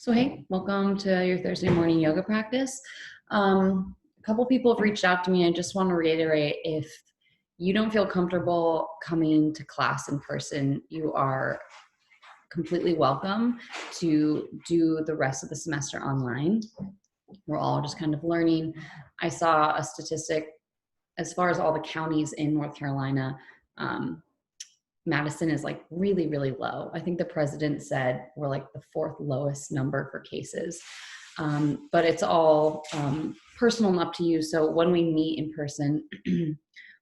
So hey, welcome to your Thursday morning yoga practice. A couple people have reached out to me. I just want to reiterate, if you don't feel comfortable coming to class in person, you are completely welcome to do the rest of the semester online. We're all just kind of learning. I saw a statistic as far as all the counties in North Carolina. Madison is like really, really low. I think the president said we're like the fourth lowest number for cases. But it's all personal and up to you. So when we meet in person,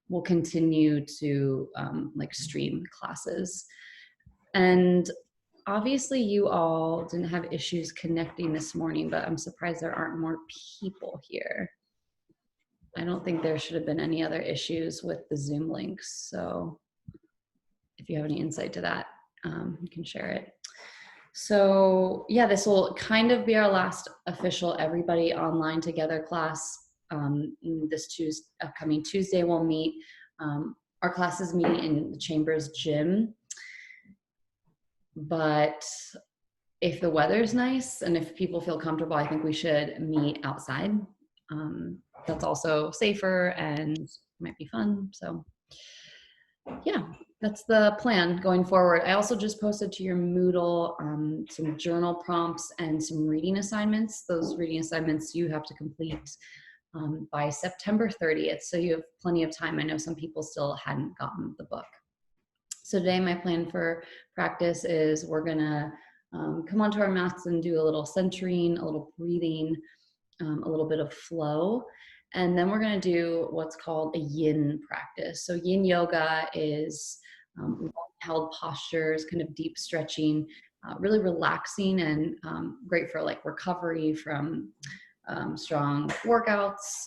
we'll continue to like stream classes. And obviously you all didn't have issues connecting this morning, but I'm surprised there aren't more people here. I don't think there should have been any other issues with the Zoom links. So if you have any insight to that, you can share it. So yeah, this will kind of be our last official everybody online together class. This upcoming Tuesday we'll meet. Our classes meet in the Chambers gym, but if the weather's nice and if people feel comfortable, I think we should meet outside. That's also safer and might be fun. So yeah, that's the plan going forward. I also just posted to your Moodle some journal prompts and some reading assignments. Those reading assignments you have to complete by September 30th, so you have plenty of time. I know some people still hadn't gotten the book. So today my plan for practice is we're gonna come onto our mats and do a little centering, a little breathing, a little bit of flow. And then we're going to do what's called a yin practice. So yin yoga is held postures, kind of deep stretching, really relaxing and great for like recovery from strong workouts.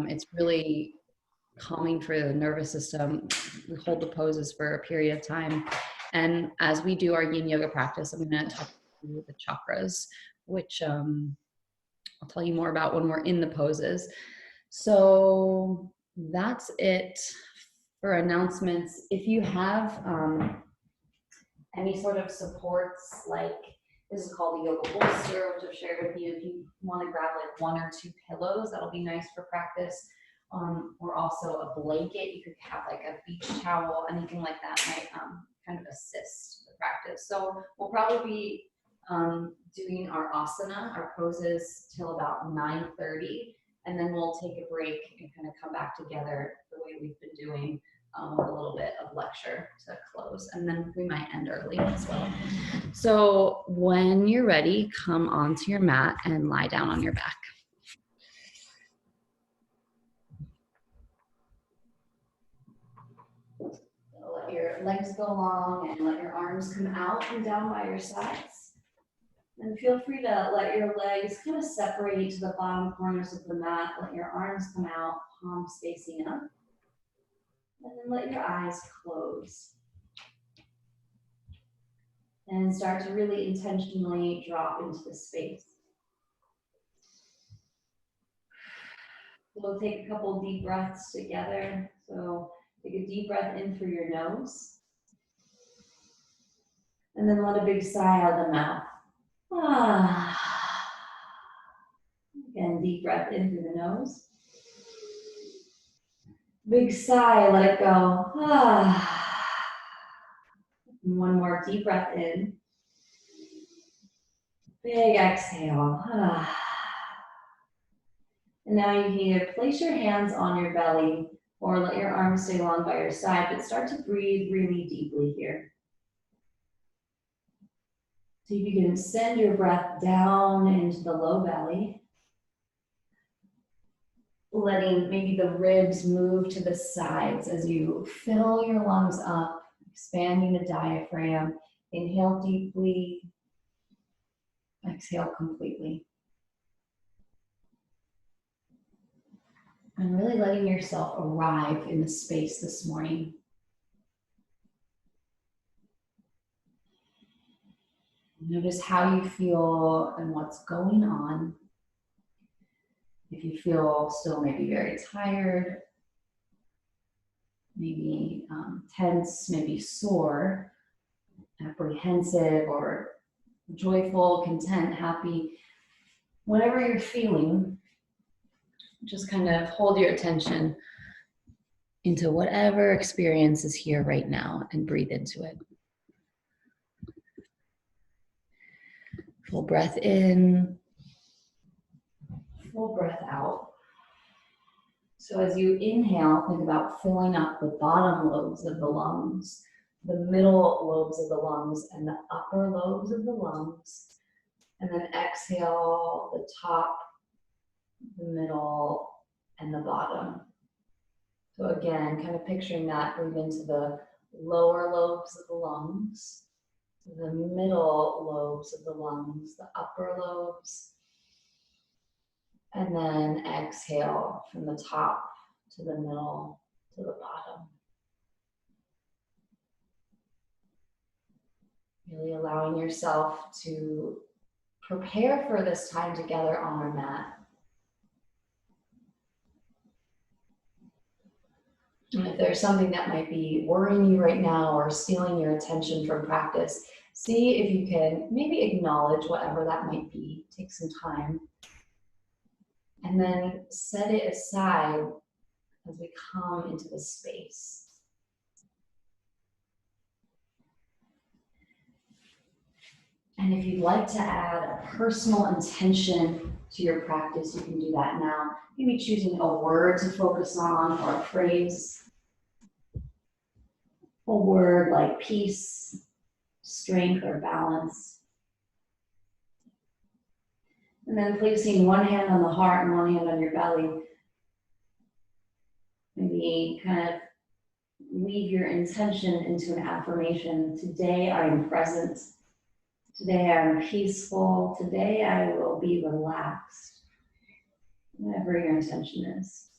It's really calming for the nervous system. We hold the poses for a period of time. And as we do our yin yoga practice, I'm going to talk through the chakras, which I'll tell you more about when we're in the poses. So that's it for announcements. If you have any sort of supports, like this is called the yoga bolster, which I've shared with you. If you want to grab like 1 or 2 pillows, that'll be nice for practice. Or also a blanket. You could have like a beach towel, anything like that might kind of assist the practice. So we'll probably be doing our asana, our poses, till about 9:30. And then we'll take a break and kind of come back together the way we've been doing with a little bit of lecture to close. And then we might end early as well. So when you're ready, come onto your mat and lie down on your back. So let your legs go long and let your arms come out and down by your sides. And feel free to let your legs kind of separate to the bottom corners of the mat. Let your arms come out, palms facing up. And then let your eyes close. And start to really intentionally drop into the space. We'll take a couple deep breaths together. So take a deep breath in through your nose. And then let a big sigh out of the mouth. Again, deep breath in through the nose. Big sigh, let it go. And one more deep breath in. Big exhale. And now you can either place your hands on your belly or let your arms stay long by your side, but start to breathe really deeply here. So you can send your breath down into the low belly, letting maybe the ribs move to the sides as you fill your lungs up, expanding the diaphragm. Inhale deeply, exhale completely. And really letting yourself arrive in the space this morning. Notice how you feel and what's going on. If you feel still maybe very tired, maybe tense, maybe sore, apprehensive, or joyful, content, happy, whatever you're feeling, just kind of hold your attention into whatever experience is here right now and breathe into it. Full breath in, full breath out. So as you inhale, think about filling up the bottom lobes of the lungs, the middle lobes of the lungs, and the upper lobes of the lungs. And then exhale the top, the middle, and the bottom. So again, kind of picturing that, breathe into the lower lobes of the lungs, the middle lobes of the lungs, the upper lobes, and then exhale from the top to the middle to the bottom. Really allowing yourself to prepare for this time together on our mat. And if there's something that might be worrying you right now or stealing your attention from practice, see if you can maybe acknowledge whatever that might be. Take some time. And then set it aside as we come into the space. And if you'd like to add a personal intention to your practice, you can do that now. Maybe choosing a word to focus on or a phrase. A word like peace, strength, or balance. And then placing one hand on the heart and one hand on your belly. Maybe kind of weave your intention into an affirmation. Today I am present. Today I am peaceful. Today I will be relaxed. Whatever your intention is.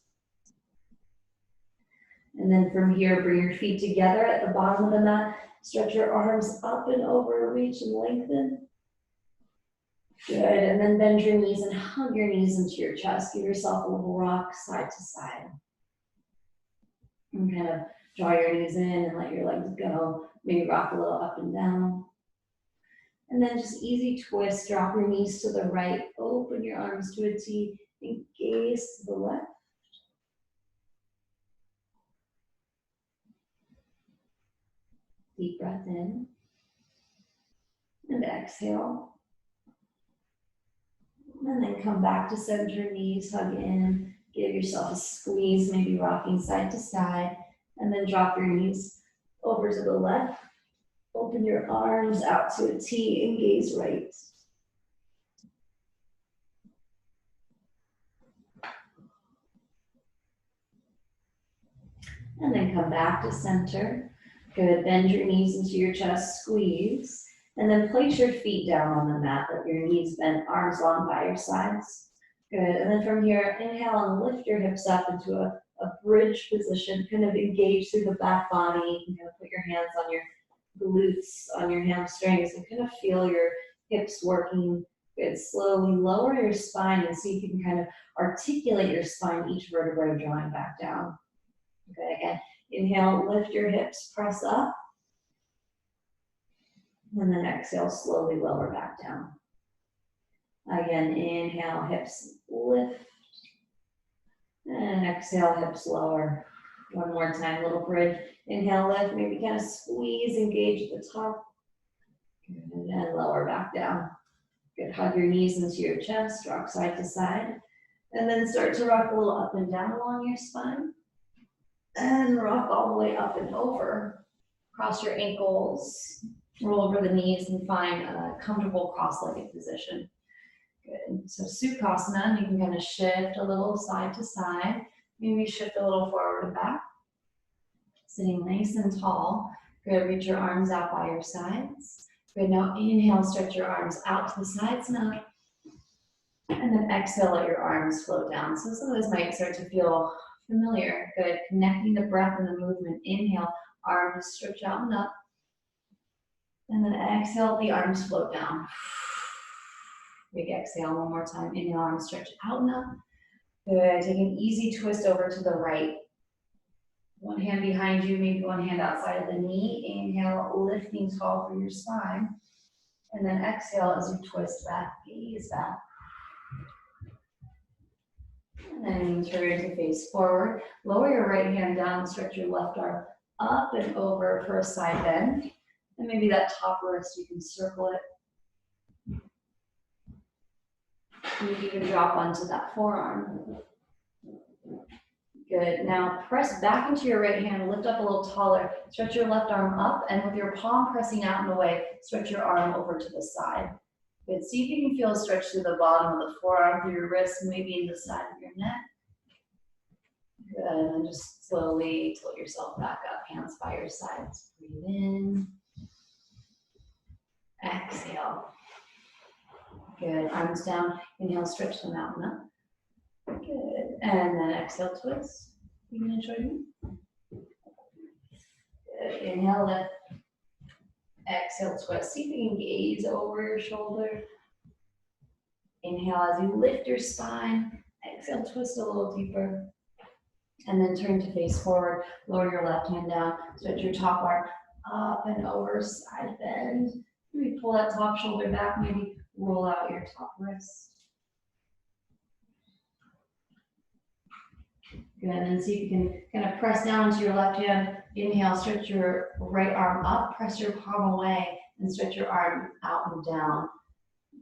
And then from here, bring your feet together at the bottom of the mat. Stretch your arms up and over, reach and lengthen. Good, and then bend your knees and hug your knees into your chest. Give yourself a little rock side to side. And kind of draw your knees in and let your legs go. Maybe rock a little up and down. And then just easy twist, drop your knees to the right, open your arms to a T, and gaze to the left. Deep breath in. And exhale. And then come back to center, knees hug in. Give yourself a squeeze, maybe rocking side to side. And then drop your knees over to the left. Open your arms out to a T and gaze right. And then come back to center. Good, bend your knees into your chest, squeeze. And then place your feet down on the mat, let your knees bend, arms long by your sides. Good, and then from here, inhale and lift your hips up into a bridge position, kind of engage through the back body. You can kind of put your hands on your glutes, on your hamstrings, and kind of feel your hips working. Good, slowly lower your spine and see if you can kind of articulate your spine, each vertebrae drawing back down. Good, again, inhale, lift your hips, press up. And then exhale, slowly lower back down. Again, inhale, hips lift. And exhale, hips lower. One more time, little bridge. Inhale, lift, maybe kind of squeeze, engage at the top. And then lower back down. Good, hug your knees into your chest, rock side to side. And then start to rock a little up and down along your spine. And rock all the way up and over. Cross your ankles. Roll over the knees and find a comfortable cross-legged position. Good. So Sukhasana, and you can kind of shift a little side to side. Maybe shift a little forward and back. Sitting nice and tall. Good. Reach your arms out by your sides. Good. Now inhale, stretch your arms out to the sides now. And then exhale, let your arms float down. So some of this might start to feel familiar. Good. Connecting the breath and the movement. Inhale, arms stretch out and up. And then exhale, the arms float down. Big exhale, one more time. Inhale, arms stretch out and up. Good, take an easy twist over to the right. One hand behind you, maybe one hand outside of the knee. Inhale, lifting tall for your spine. And then exhale as you twist back, gaze back. And then turn to face forward. Lower your right hand down, stretch your left arm up and over for a side bend. And maybe that top wrist, you can circle it. And you can drop onto that forearm. Good. Now press back into your right hand, lift up a little taller, stretch your left arm up, and with your palm pressing out and away, stretch your arm over to the side. Good. See if you can feel a stretch through the bottom of the forearm, through your wrist, maybe in the side of your neck. Good. And then just slowly tilt yourself back up, hands by your sides. Breathe in. Exhale. Good. Arms down. Inhale, stretch the mountain up. Good. And then exhale, twist. You can join me. Good. Inhale, lift. Exhale, twist. See if you can gaze over your shoulder. Inhale as you lift your spine. Exhale, twist a little deeper. And then turn to face forward. Lower your left hand down. Stretch your top arm up and over, side bend. Maybe pull that top shoulder back. Maybe roll out your top wrist. Good, and then see if you can kind of press down into your left hand. Inhale, stretch your right arm up, press your palm away, and stretch your arm out and down.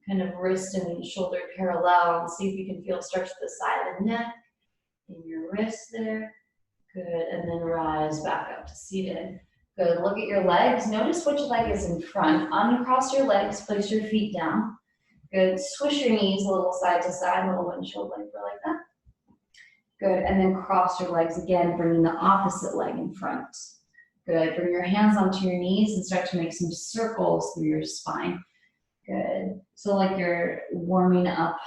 Kind of wrist and shoulder parallel, and see if you can feel stretch to the side of the neck, in your wrist there. Good, and then rise back up to seated. Good, look at your legs. Notice which leg is in front. Uncross your legs, place your feet down. Good, swish your knees a little side to side, little windshield wiper like that. Good, and then cross your legs again, bringing the opposite leg in front. Good, bring your hands onto your knees and start to make some circles through your spine. Good, so like you're warming up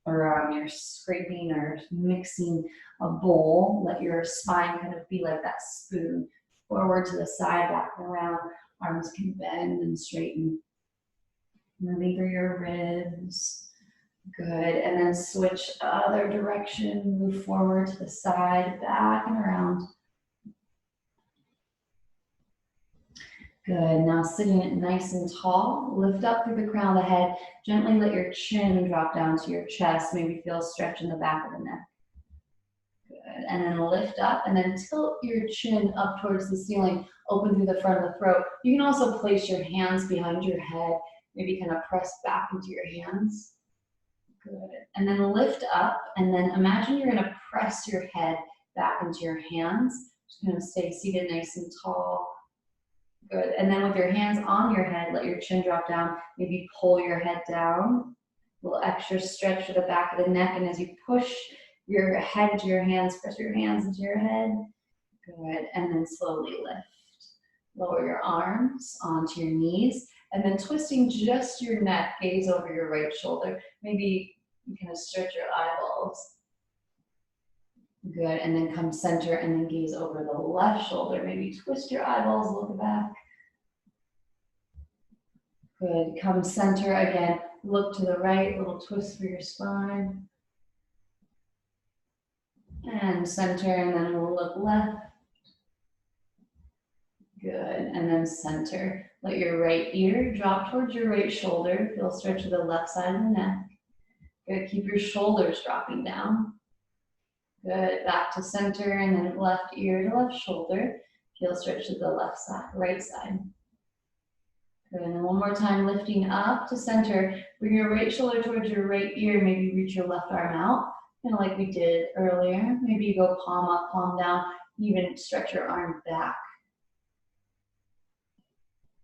or you're scraping or mixing a bowl. Let your spine kind of be like that spoon. Forward to the side, back and around. Arms can bend and straighten. Moving through your ribs. Good, and then switch other direction, move forward to the side, back and around. Good, now sitting nice and tall, lift up through the crown of the head, gently let your chin drop down to your chest, maybe feel a stretch in the back of the neck. Good, and then lift up and then tilt your chin up towards the ceiling, open through the front of the throat. You can also place your hands behind your head, maybe kind of press back into your hands. Good. And then lift up, and then imagine you're going to press your head back into your hands. Just going to stay seated nice and tall. Good. And then with your hands on your head, let your chin drop down. Maybe pull your head down. A little extra stretch to the back of the neck. And as you push your head into your hands, press your hands into your head. Good. And then slowly lift. Lower your arms onto your knees. And then twisting just your neck, gaze over your right shoulder. Maybe you kind of stretch your eyeballs. Good, and then come center and then gaze over the left shoulder. Maybe twist your eyeballs, look back. Good, come center again. Look to the right, little twist through your spine. And center, and then we'll look left. Good, and then center. Let your right ear drop towards your right shoulder. Feel a stretch to the left side of the neck. Good, keep your shoulders dropping down. Good, back to center and then left ear to left shoulder. Feel a stretch to the left side, right side. Good, and then one more time, lifting up to center. Bring your right shoulder towards your right ear. Maybe reach your left arm out, kind of like we did earlier. Maybe you go palm up, palm down. Even stretch your arm back.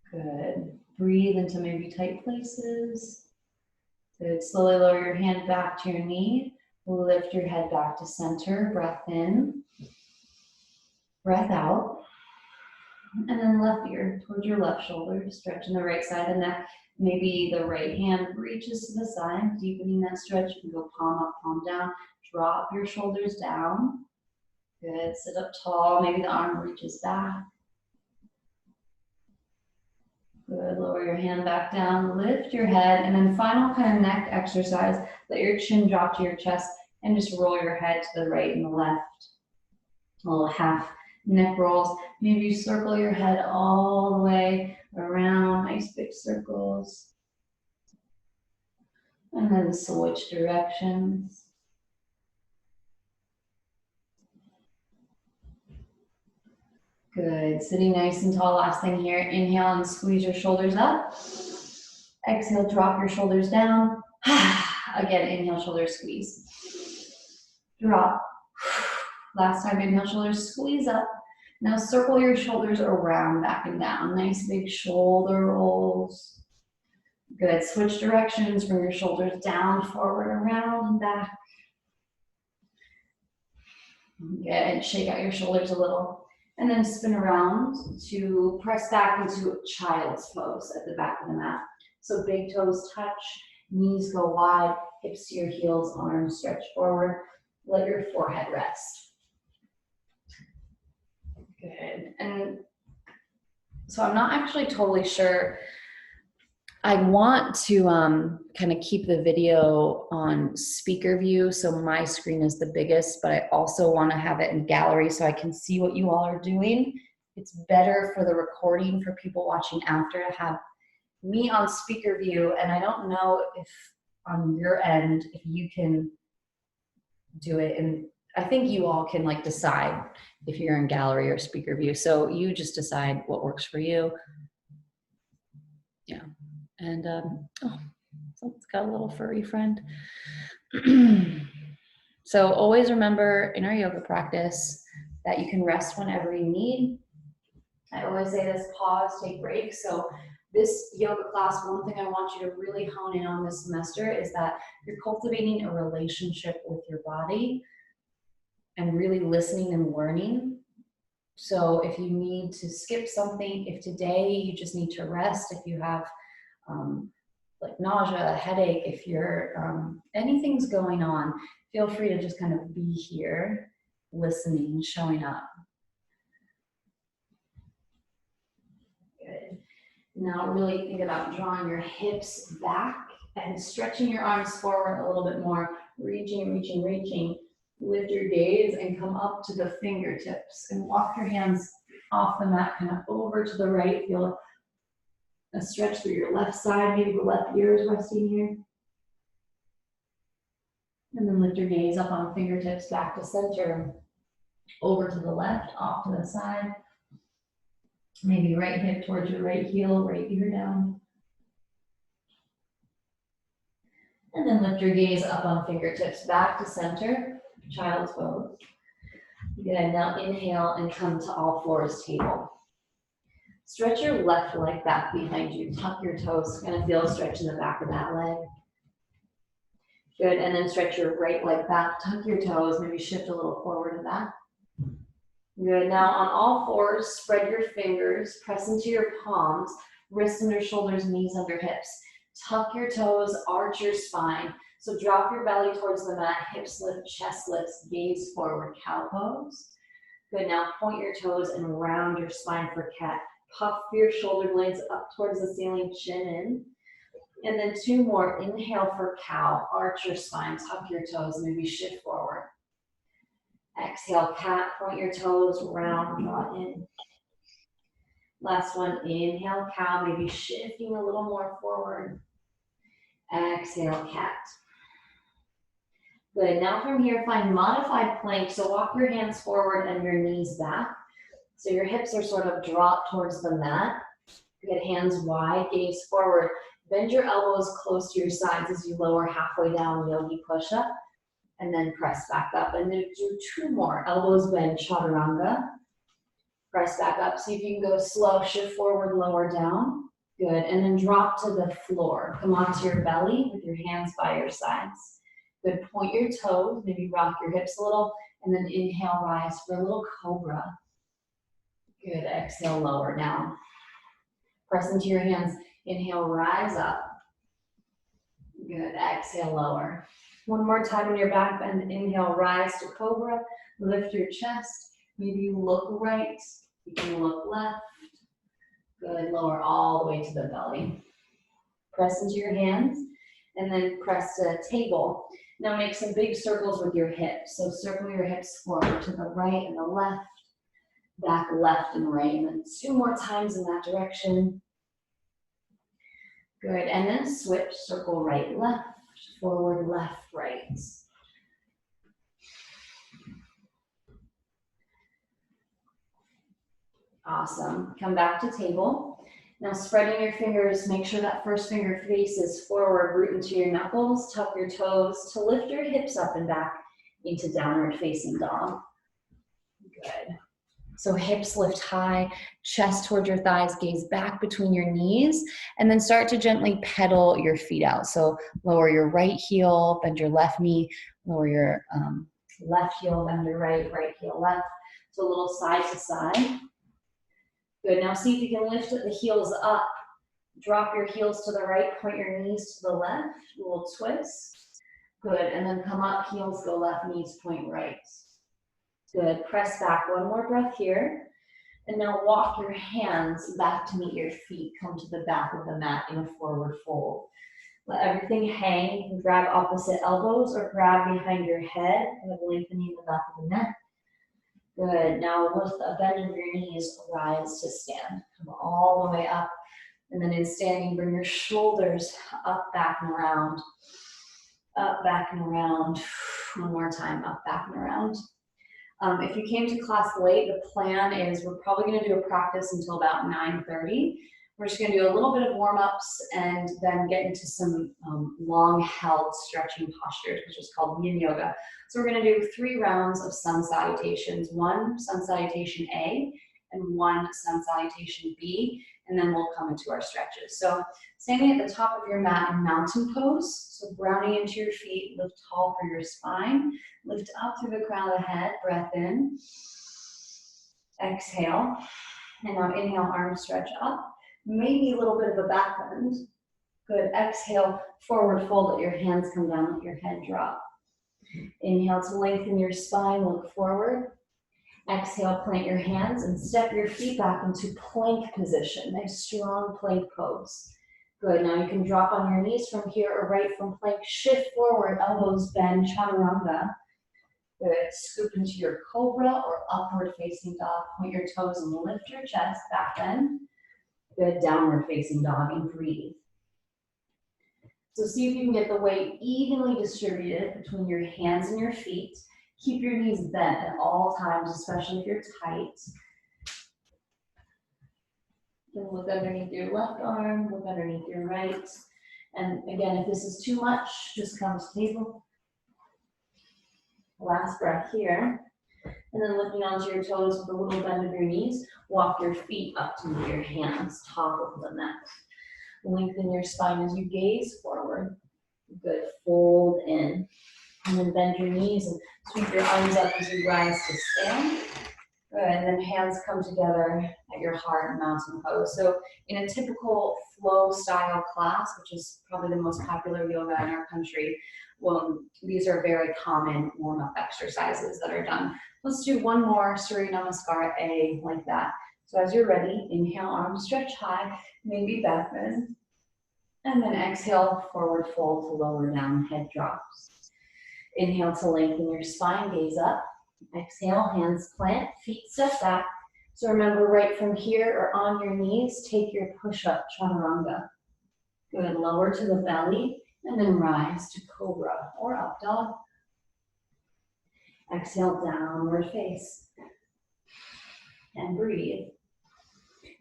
Good. Breathe into maybe tight places. Good. Slowly lower your hand back to your knee. Lift your head back to center. Breath in. Breath out. And then left ear towards your left shoulder. Stretching the right side of the neck. Maybe the right hand reaches to the side, deepening that stretch. You can go palm up, palm down. Drop your shoulders down. Good. Sit up tall. Maybe the arm reaches back. Good, lower your hand back down, lift your head, and then final kind of neck exercise. Let your chin drop to your chest and just roll your head to the right and the left. A little half neck rolls. Maybe you circle your head all the way around, nice big circles. And then switch directions. Good, sitting nice and tall. Last thing here, inhale and squeeze your shoulders up. Exhale, drop your shoulders down. Again, inhale, shoulders squeeze. Drop. Last time, inhale, shoulders squeeze up. Now circle your shoulders around, back and down. Nice big shoulder rolls. Good, switch directions, bring your shoulders down, forward, around, and back. Good, shake out your shoulders a little. And then spin around to press back into child's pose at the back of the mat. So big toes touch, knees go wide, hips to your heels, arms stretch forward. Let your forehead rest. Good. And so I'm not actually totally sure. I want to kind of keep the video on speaker view, so my screen is the biggest, but I also want to have it in gallery so I can see what you all are doing. It's better for the recording for people watching after to have me on speaker view, and I don't know if on your end, if you can do it, and I think you all can like decide if you're in gallery or speaker view, so you just decide what works for you. Yeah. And, oh, someone's got a little furry friend. So always remember in our yoga practice that you can rest whenever you need. I always say this, pause, take breaks. So this yoga class, one thing I want you to really hone in on this semester is that you're cultivating a relationship with your body and really listening and learning. So if you need to skip something, if today you just need to rest, if you have like nausea, headache, if you're anything's going on, feel free to just kind of be here, listening, showing up. Good. Now really think about drawing your hips back and stretching your arms forward a little bit more, reaching, reaching, reaching. Lift your gaze and come up to the fingertips and walk your hands off the mat, kind of over to the right. Feel a stretch through your left side, maybe the left ear is resting here. And then lift your gaze up on fingertips back to center, over to the left, off to the side. Maybe right hip towards your right heel, right ear down. And then lift your gaze up on fingertips back to center, child's pose. Good, now inhale and come to all fours table. Stretch your left leg back behind you. Tuck your toes. Gonna feel a stretch in the back of that leg. Good, and then stretch your right leg back. Tuck your toes. Maybe shift a little forward and back. Good, now on all fours, spread your fingers. Press into your palms. Wrists under shoulders, knees under hips. Tuck your toes, arch your spine. So drop your belly towards the mat. Hips lift, chest lifts, gaze forward, cow pose. Good, now point your toes and round your spine for cat. Puff your shoulder blades up towards the ceiling, chin in. And then two more. Inhale for cow. Arch your spine, tuck your toes, maybe shift forward. Exhale, cat. Point your toes, round, draw in. Last one. Inhale, cow, maybe shifting a little more forward. Exhale, cat. Good. Now from here, find modified plank. So walk your hands forward and your knees back. So your hips are sort of dropped towards the mat. Get hands wide, gaze forward. Bend your elbows close to your sides as you lower halfway down, yogi push-up. And then press back up. And then do two more. Elbows bend, chaturanga. Press back up. See if you can go slow. Shift forward, lower down. Good. And then drop to the floor. Come onto your belly with your hands by your sides. Good. Point your toes. Maybe rock your hips a little. And then inhale, rise for a little cobra. Good, exhale, lower down. Press into your hands. Inhale, rise up. Good, exhale, lower. One more time on your back bend. Inhale, rise to cobra. Lift your chest. Maybe you look right. You can look left. Good, lower all the way to the belly. Press into your hands and then press to table. Now make some big circles with your hips. So circle your hips forward to the right and the left. Back, left, and right, and then two more times in that direction. Good, and then switch, circle right, left. Forward, left, right. Awesome. Come back to table. Now spreading your fingers, make sure that first finger faces forward, root into your knuckles, tuck your toes to lift your hips up and back into downward facing dog. Good. So hips lift high, chest towards your thighs, gaze back between your knees, and then start to gently pedal your feet out. So lower your right heel, bend your left knee, lower your left heel, bend your right, right heel left. So a little side to side. Good, now see if you can lift the heels up. Drop your heels to the right, point your knees to the left, a little twist. Good, and then come up, heels go left, knees point right. Good, press back, one more breath here. And now walk your hands back to meet your feet. Come to the back of the mat in a forward fold. Let everything hang. You can grab opposite elbows or grab behind your head, kind of lengthening the back of the neck. Good, now with a bend of your knees, rise to stand. Come all the way up. And then in standing, bring your shoulders up, back, and around. Up, back, and around. One more time, up, back, and around. If you came to class late, the plan is we're probably going to do a practice until about 9:30. We're just going to do a little bit of warm-ups and then get into some long-held stretching postures, which is called yin yoga. So we're going to do 3 rounds of sun salutations, 1 sun salutation A and 1 sun salutation B, and then we'll come into our stretches. So standing at the top of your mat in mountain pose, so grounding into your feet, lift tall for your spine, lift up through the crown of the head, breath in, exhale, and now inhale, arms stretch up. Maybe a little bit of a back bend. Good, exhale, forward fold, let your hands come down, let your head drop. Inhale to lengthen your spine, look forward. Exhale, plant your hands and step your feet back into plank position, nice strong plank pose. Good, now you can drop on your knees from here or right from plank, shift forward, elbows bend, chaturanga. Good, scoop into your cobra or upward facing dog, point your toes and lift your chest, back bend. Good, downward facing dog and breathe. So see if you can get the weight evenly distributed between your hands and your feet. Keep your knees bent at all times, especially if you're tight. You can look underneath your left arm, look underneath your right. And again, if this is too much, just come to table. Last breath here. And then looking onto your toes with a little bend of your knees, walk your feet up to meet your hands, top of the mat. Lengthen your spine as you gaze forward. Good, fold in. And then bend your knees and sweep your arms up as you rise to stand. Good, and then hands come together at your heart, mountain pose. So in a typical flow style class, which is probably the most popular yoga in our country, well, these are very common warm-up exercises that are done. Let's do one more Surya Namaskar A like that. So as you're ready, inhale, arms stretch high, maybe back bend. And then exhale, forward fold to lower down, head drops. Inhale to lengthen your spine, gaze up. Exhale, hands plant, feet step back. So remember, right from here or on your knees, take your push-up chaturanga. Good, lower to the belly, and then rise to cobra or up dog. Exhale, downward face. And breathe.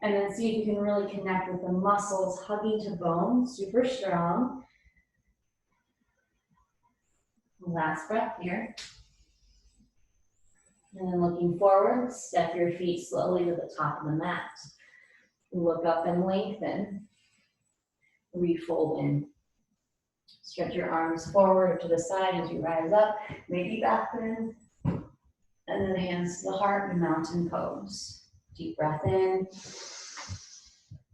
And then see if you can really connect with the muscles, hugging to bone, super strong. Last breath here. And then looking forward, step your feet slowly to the top of the mat. Look up and lengthen. Refold in. Stretch your arms forward or to the side as you rise up, maybe back bend. And then hands to the heart and mountain pose. Deep breath in.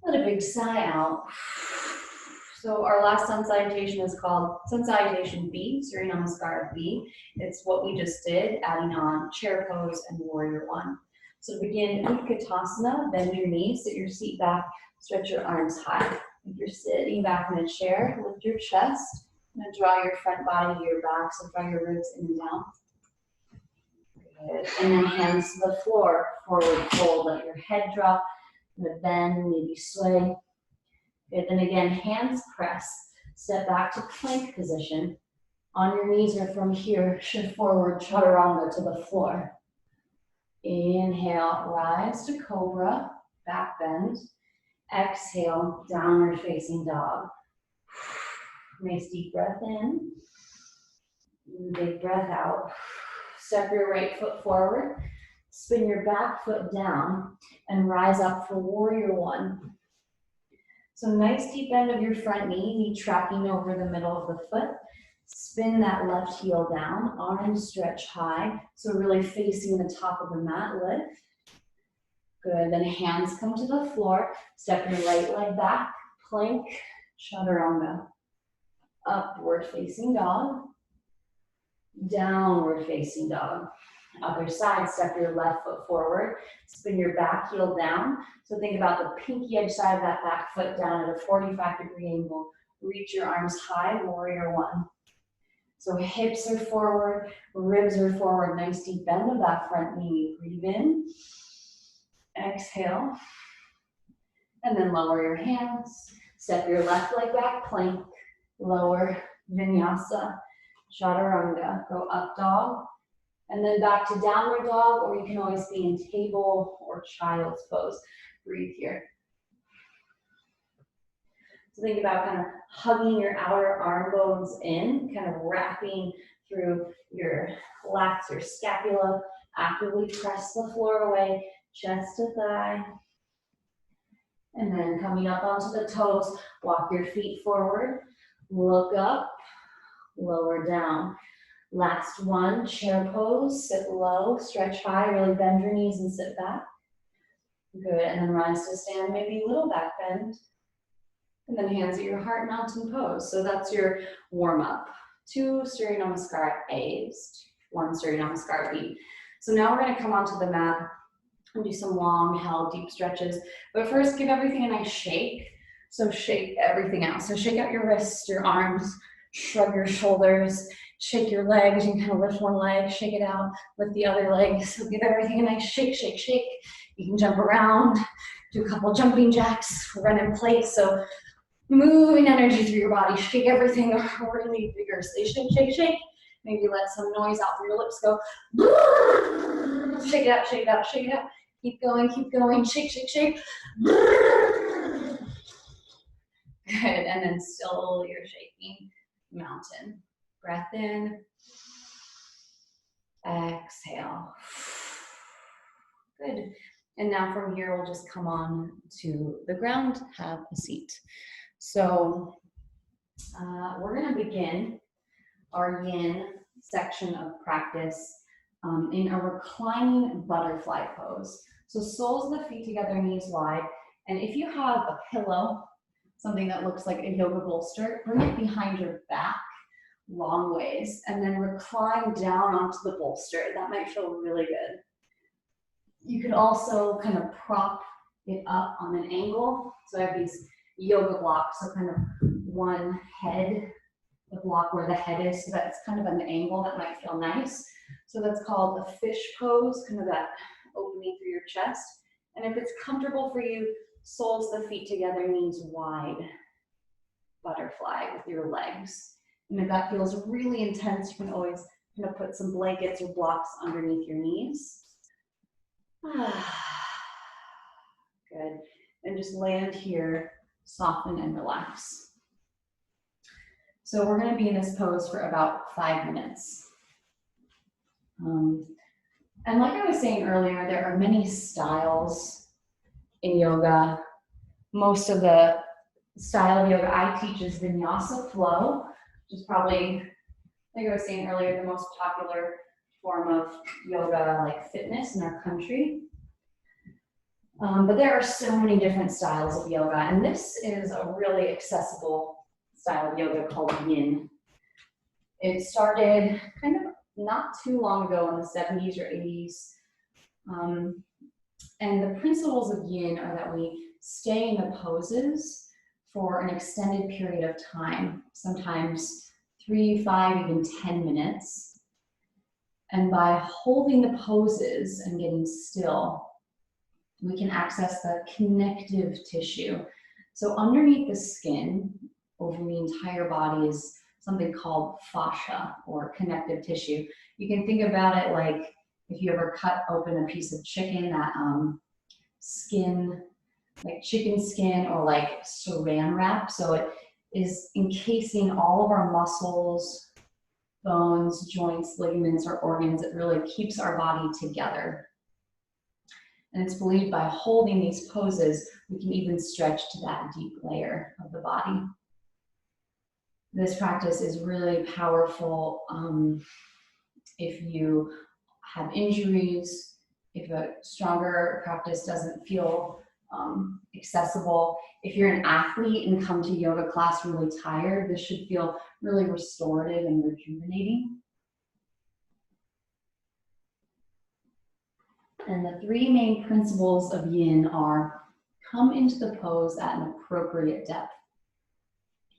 Let a big sigh out. So our last sun salutation is called Sun Salutation B, Surya Namaskar B. It's what we just did, adding on chair pose and warrior one. So to begin, Utkatasana, bend your knees, sit your seat back, stretch your arms high. If you're sitting back in a chair, lift your chest, and draw your front body to your back, so draw your ribs in and down. Good. And then hands to the floor, forward fold, let your head drop, and then bend, maybe sway. Good, then again, hands press. Step back to plank position. On your knees or from here, shift forward, chaturanga to the floor. Inhale, rise to cobra, back bend. Exhale, downward facing dog. Nice deep breath in. Big breath out. Step your right foot forward. Spin your back foot down and rise up for warrior one. So nice deep bend of your front knee tracking over the middle of the foot. Spin that left heel down, arms stretch high. So really facing the top of the mat, lift. Good, then hands come to the floor. Step your right leg back, plank, chaturanga. Upward facing dog. Downward facing dog. Other side, step your left foot forward. Spin your back heel down. So think about the pinky edge side of that back foot down at a 45-degree angle. Reach your arms high, warrior one. So hips are forward, ribs are forward. Nice deep bend of that front knee. Breathe in. Exhale. And then lower your hands. Step your left leg back, plank. Lower, vinyasa, chaturanga. Go up dog. And then back to downward dog, or you can always be in table or child's pose. Breathe here. So think about kind of hugging your outer arm bones in, kind of wrapping through your lats, your scapula. Actively press the floor away, chest to thigh. And then coming up onto the toes, walk your feet forward, look up, lower down. Last one, chair pose, sit low, stretch high, really bend your knees and sit back. Good, and then rise to stand, maybe a little back bend. And then hands at your heart mountain pose. So that's your warm up. 2 Surya Namaskar A's, 1 Surya Namaskar B. So now we're gonna come onto the mat and do some long held deep stretches. But first give everything a nice shake. So shake everything out. So shake out your wrists, your arms, shrug your shoulders, shake your legs. You can kind of lift one leg, shake it out, lift the other leg. So give everything a nice shake, shake, shake. You can jump around, do a couple jumping jacks, run in place. So moving energy through your body, shake everything really vigorously. Shake, shake, shake. Maybe let some noise out through your lips go. Shake it out, shake it out, shake it out. Keep going, shake, shake, shake. Good, and then still you're shaking. Mountain. Breath in. Exhale. Good. And now from here, we'll just come on to the ground, have a seat. So we're gonna begin our yin section of practice in a reclining butterfly pose. So soles of the feet together, knees wide. And if you have a pillow, something that looks like a yoga bolster, bring it behind your back long ways and then recline down onto the bolster. That might feel really good. You could also kind of prop it up on an angle. So I have these yoga blocks, so kind of one head, the block where the head is, so that's kind of an angle that might feel nice. So that's called a fish pose, kind of that opening through your chest. And if it's comfortable for you, soles of the feet together, knees wide, butterfly with your legs. And if that feels really intense, you can always kind of put some blankets or blocks underneath your knees. Good. And just land here, soften and relax. So we're going to be in this pose for about 5 minutes. And like I was saying earlier, there are many styles in yoga. Most of the style of yoga I teach is vinyasa flow, which is probably, like I was saying earlier, the most popular form of yoga, like fitness in our country. But there are so many different styles of yoga, and this is a really accessible style of yoga called yin. It started kind of not too long ago in the 70s or 80s. And the principles of yin are that we stay in the poses for an extended period of time, sometimes 3, 5, even 10 minutes. And by holding the poses and getting still, we can access the connective tissue. So underneath the skin over the entire body is something called fascia, or connective tissue. You can think about it like if you ever cut open a piece of chicken, that skin, like chicken skin or like saran wrap. So it is encasing all of our muscles, bones, joints, ligaments, or organs. It really keeps our body together. And it's believed by holding these poses, we can even stretch to that deep layer of the body. This practice is really powerful if you have injuries, if a stronger practice doesn't feel accessible. If you're an athlete and come to yoga class really tired, this should feel really restorative and rejuvenating. And the three main principles of yin are: come into the pose at an appropriate depth.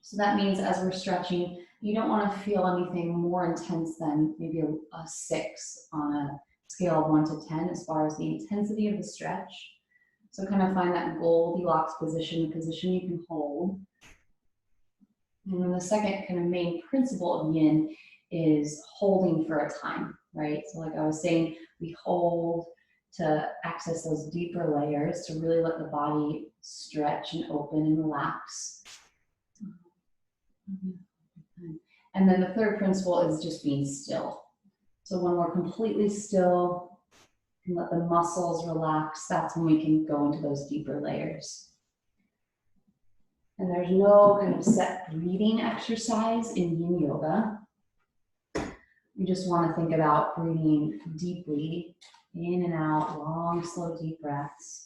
So that means as we're stretching, you don't want to feel anything more intense than maybe a 6 on a scale of 1 to 10 as far as the intensity of the stretch. So kind of find that Goldilocks position, the position you can hold. And then the second kind of main principle of yin is holding for a time, right? So like I was saying, we hold to access those deeper layers, to really let the body stretch and open and relax. And then the third principle is just being still. So when we're completely still and let the muscles relax, that's when we can go into those deeper layers. And there's no kind of set breathing exercise in yin yoga. You just want to think about breathing deeply, in and out, long, slow, deep breaths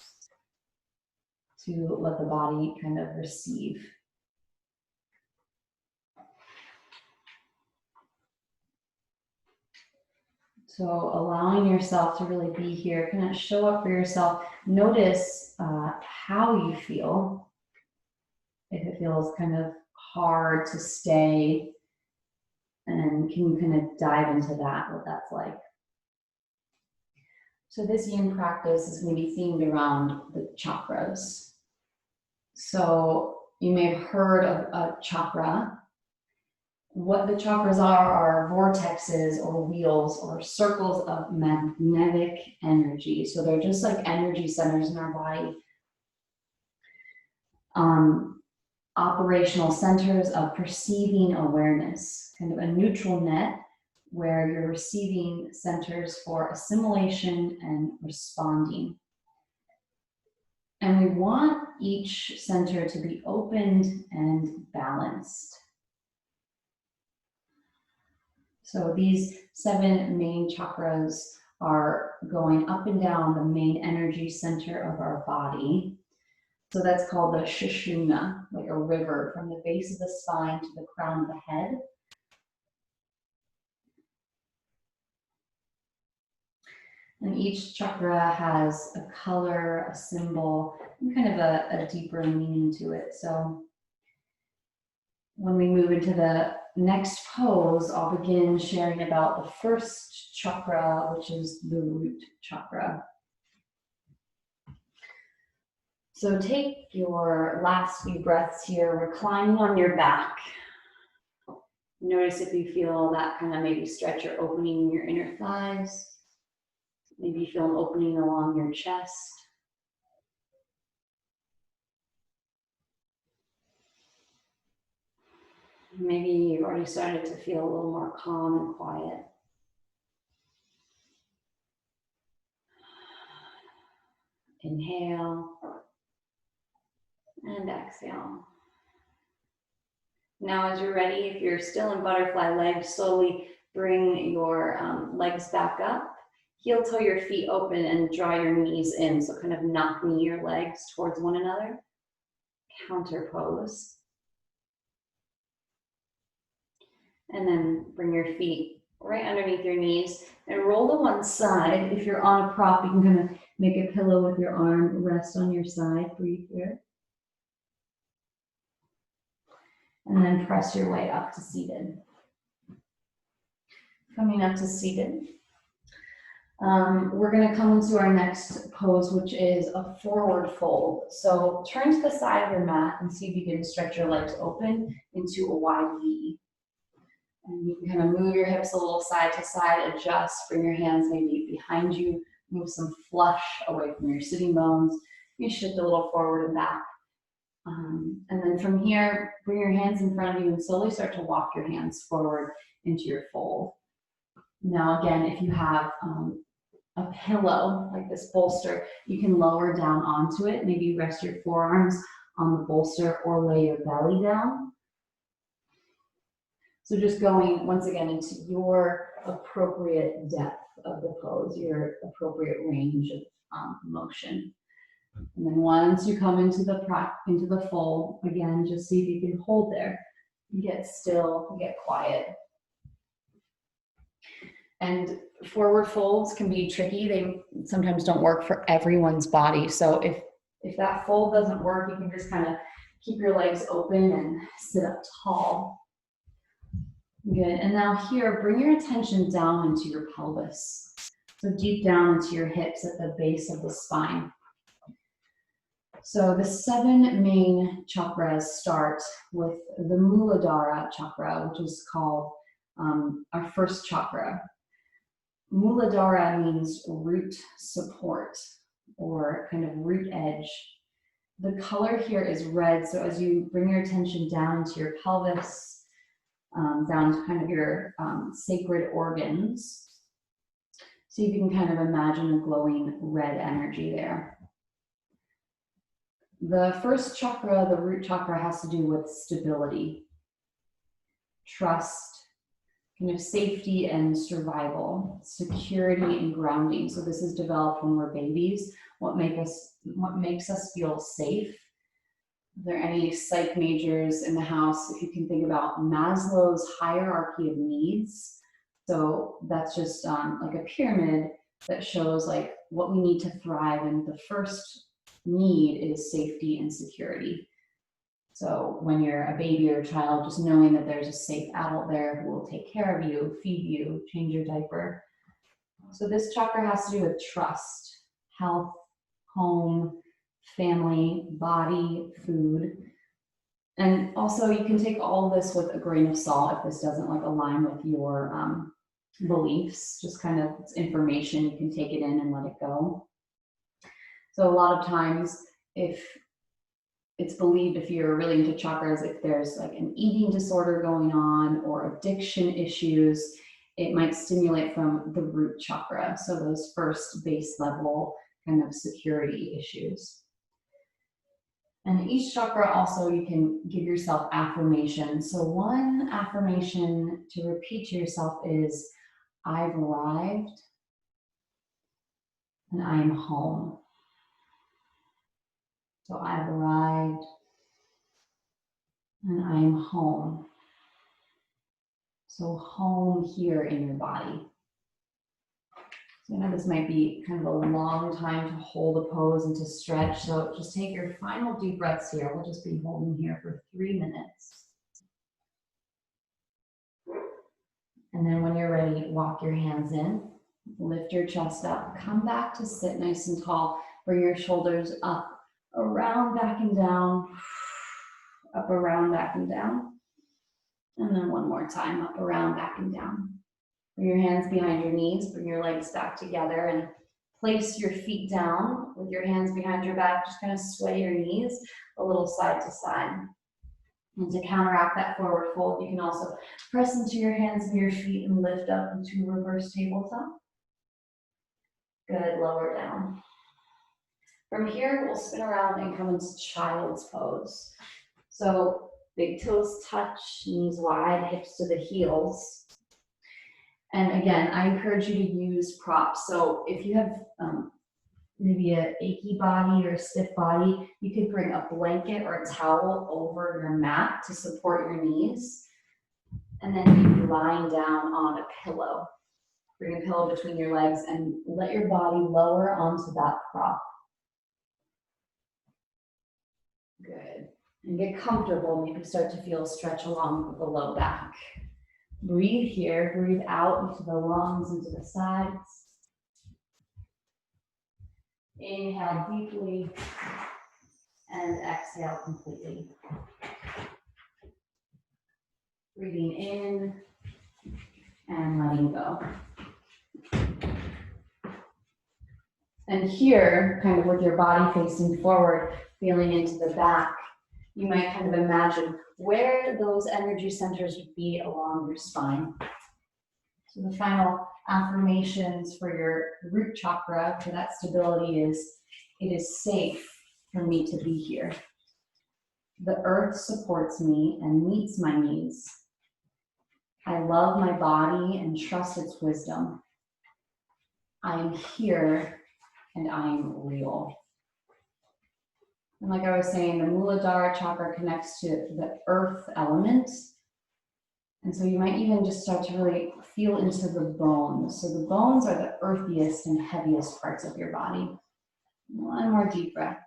to let the body kind of receive. So allowing yourself to really be here, kind of show up for yourself. Notice how you feel. If it feels kind of hard to stay, and can you kind of dive into that, what that's like. So this yin practice is going to be themed around the chakras. So you may have heard of a chakra. What the chakras are vortexes or wheels or circles of magnetic energy. So they're just like energy centers in our body. Operational centers of perceiving awareness, kind of a neutral net where you're receiving centers for assimilation and responding. And we want each center to be opened and balanced. So these 7 main chakras are going up and down the main energy center of our body. So that's called the Sushumna, like a river from the base of the spine to the crown of the head. And each chakra has a color, a symbol, and kind of a deeper meaning to it. So when we move into the next pose, I'll begin sharing about the first chakra, which is the root chakra. So take your last few breaths here, reclining on your back. Notice if you feel that kind of maybe stretch or opening in your inner thighs. Maybe you feel an opening along your chest. Maybe you've already started to feel a little more calm and quiet. Inhale and exhale. Now as you're ready, if you're still in butterfly legs, slowly bring your legs back up. Heel toe your feet open and draw your knees in. So kind of knock knee your legs towards one another. Counter pose. And then bring your feet right underneath your knees and roll to one side. If you're on a prop, you can kind of make a pillow with your arm, rest on your side, breathe here. And then press your way up to seated. Coming up to seated. We're gonna come into our next pose, which is a forward fold. So turn to the side of your mat and see if you can stretch your legs open into a wide V. And you can kind of move your hips a little side to side, adjust, bring your hands maybe behind you, move some flush away from your sitting bones. You shift a little forward and back. And then from here, bring your hands in front of you and slowly start to walk your hands forward into your fold. Now again, if you have a pillow, like this bolster, you can lower down onto it. Maybe rest your forearms on the bolster or lay your belly down. So just going once again into your appropriate depth of the pose, your appropriate range of motion. And then once you come into the fold, again, just see if you can hold there. Get still, get quiet. And forward folds can be tricky. They sometimes don't work for everyone's body. So if that fold doesn't work, you can just kind of keep your legs open and sit up tall. Good. And now here, bring your attention down into your pelvis. So deep down into your hips at the base of the spine. So the 7 main chakras start with the Muladhara chakra, which is called our first chakra. Muladhara means root support or kind of root edge. The color here is red, so as you bring your attention down into your pelvis, down to kind of your sacred organs, see if you can kind of imagine a glowing red energy there. The first chakra, the root chakra, has to do with stability, trust, kind of safety and survival, security and grounding. So this is developed when we're babies. What makes us feel safe? Are there any psych majors in the house? If you can think about Maslow's hierarchy of needs. So that's just like a pyramid that shows like what we need to thrive. And the first need is safety and security. So when you're a baby or a child, just knowing that there's a safe adult there who will take care of you, feed you, change your diaper. So this chakra has to do with trust, health, home, family, body, food. And also you can take all of this with a grain of salt if this doesn't like align with your beliefs. Just kind of it's information, you can take it in and let it go. So a lot of times if it's believed, if you're really into chakras, if there's like an eating disorder going on or addiction issues, it might stimulate from the root chakra. So those first base level kind of security issues. And each chakra also, you can give yourself affirmations. So one affirmation to repeat to yourself is, I've arrived and I'm home. So I've arrived and I'm home. So home here in your body. So I know this might be kind of a long time to hold a pose and to stretch. So just take your final deep breaths here. We'll just be holding here for 3 minutes. And then when you're ready, walk your hands in, lift your chest up, come back to sit nice and tall. Bring your shoulders up, around, back and down, up, around, back and down. And then one more time, up, around, back and down. Bring your hands behind your knees, bring your legs back together and place your feet down with your hands behind your back. Just kind of sway your knees a little side to side. And to counteract that forward fold, you can also press into your hands and your feet and lift up into reverse tabletop. Good, lower down. From here, we'll spin around and come into child's pose. So big toes touch, knees wide, hips to the heels. And again, I encourage you to use props. So if you have maybe an achy body or a stiff body, you could bring a blanket or a towel over your mat to support your knees. And then you'd be lying down on a pillow. Bring a pillow between your legs and let your body lower onto that prop. Good. And get comfortable. Maybe start to feel a stretch along the low back. Breathe here. Breathe out into the lungs, into the sides. Inhale deeply and exhale completely. Breathing in and letting go. And here, kind of with your body facing forward, feeling into the back, you might kind of imagine where those energy centers would be along your spine. So the final affirmations for your root chakra, for that stability, is it is safe for me to be here. The earth supports me and meets my needs. I love my body and trust its wisdom. I am here and I am real. And like I was saying, the Muladhara chakra connects to the earth element. And so you might even just start to really feel into the bones. So the bones are the earthiest and heaviest parts of your body. One more deep breath.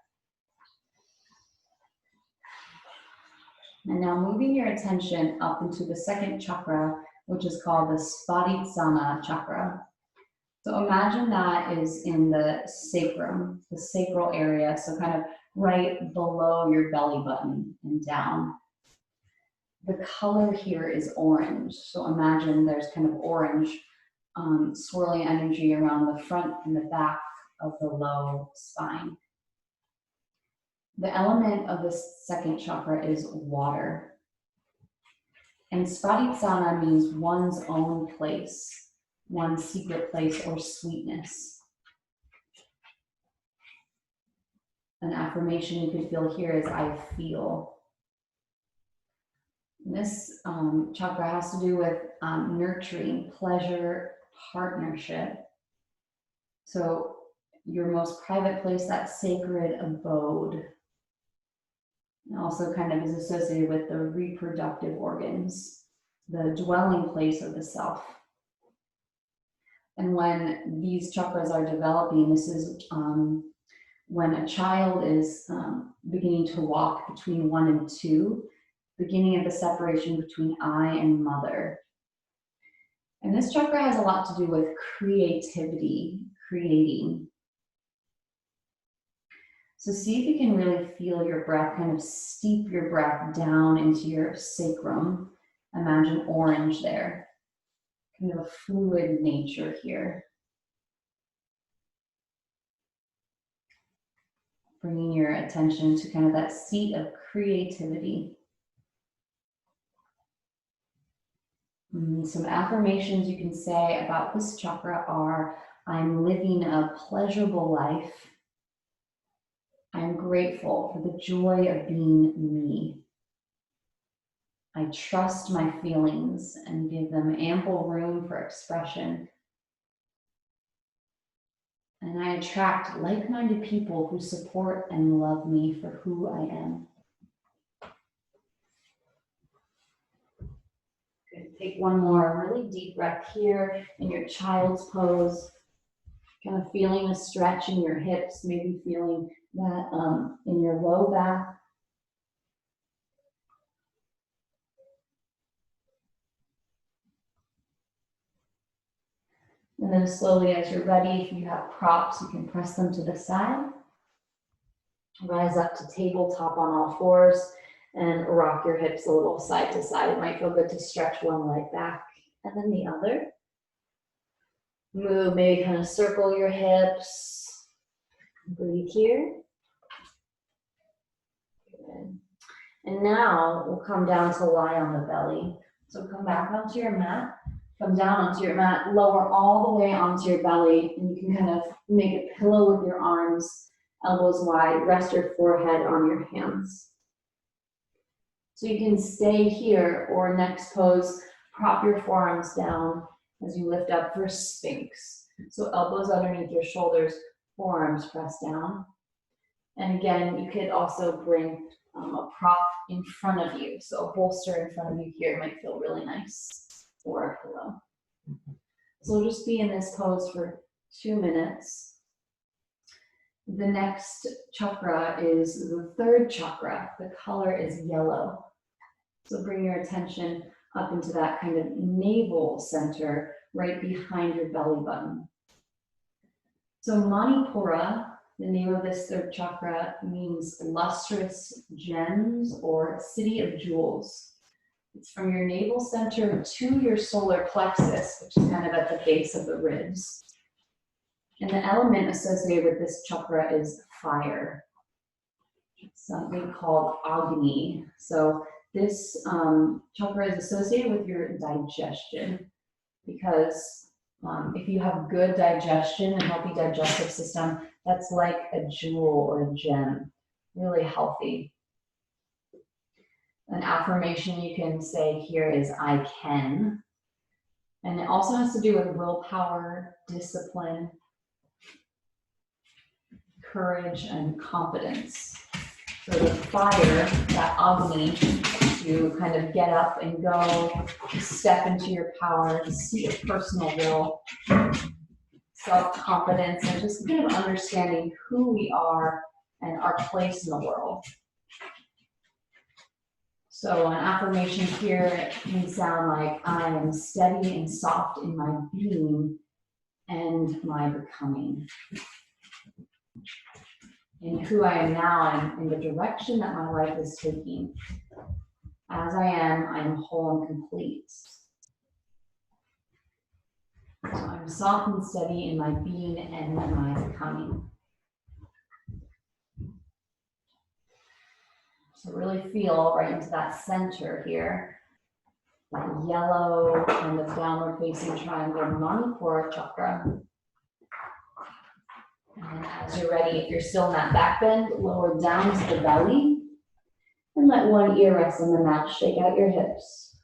And now moving your attention up into the second chakra, which is called the Svadhisthana chakra. So imagine that is in the sacrum, the sacral area, so kind of right below your belly button and down. The color here is orange. So imagine there's kind of orange swirling energy around the front and the back of the low spine. The element of the second chakra is water. And Svadhisthana means one's own place, one's secret place or sweetness. An affirmation you could feel here is I feel. This chakra has to do with nurturing, pleasure, partnership. So your most private place, that sacred abode. And also kind of is associated with the reproductive organs, the dwelling place of the self. And when these chakras are developing, this is when a child is beginning to walk between 1 and 2, beginning of the separation between I and mother. And this chakra has a lot to do with creativity, creating. So see if you can really feel your breath, kind of steep your breath down into your sacrum. Imagine orange there. Kind of a fluid nature here. Bringing your attention to kind of that seat of creativity. Some affirmations you can say about this chakra are, I'm living a pleasurable life. I'm grateful for the joy of being me. I trust my feelings and give them ample room for expression. And I attract like-minded people who support and love me for who I am. Good. Take one more really deep breath here in your child's pose. Kind of feeling a stretch in your hips, maybe feeling that in your low back. And then slowly, as you're ready, if you have props, you can press them to the side. Rise up to tabletop on all fours and rock your hips a little side to side. It might feel good to stretch one leg back and then the other. Move, maybe kind of circle your hips. Breathe here. Good. And now we'll come down to lie on the belly. So come back onto your mat. Come down onto your mat, lower all the way onto your belly, and you can kind of make a pillow with your arms, elbows wide, rest your forehead on your hands. So you can stay here, or next pose, prop your forearms down as you lift up for Sphinx. So elbows underneath your shoulders, forearms pressed down. And again, you could also bring a prop in front of you. So a bolster in front of you here might feel really nice. Or a pillow. So we'll just be in this pose for 2 minutes. The next chakra is the third chakra. The color is yellow. So bring your attention up into that kind of navel center right behind your belly button. So Manipura The name of this third chakra means lustrous gems or city of jewels. It's from your navel center to your solar plexus, which is kind of at the base of the ribs. And the element associated with this chakra is fire. It's something called Agni. So this chakra is associated with your digestion, because if you have good digestion and healthy digestive system, that's like a jewel or a gem, really healthy. An affirmation you can say here is I can. And it also has to do with willpower, discipline, courage, and confidence. So the fire, that Agni, to kind of get up and go, step into your power, see your personal will, self-confidence, and just kind of understanding who we are and our place in the world. So an affirmation here can sound like, I am steady and soft in my being and my becoming. In who I am now and in the direction that my life is taking. As I am whole and complete. So I'm soft and steady in my being and my becoming. So really feel right into that center here. That yellow kind of downward facing triangle, Manipura chakra. And as you're ready, if you're still in that back bend, lower down to the belly. And let one ear rest on the mat. Shake out your hips.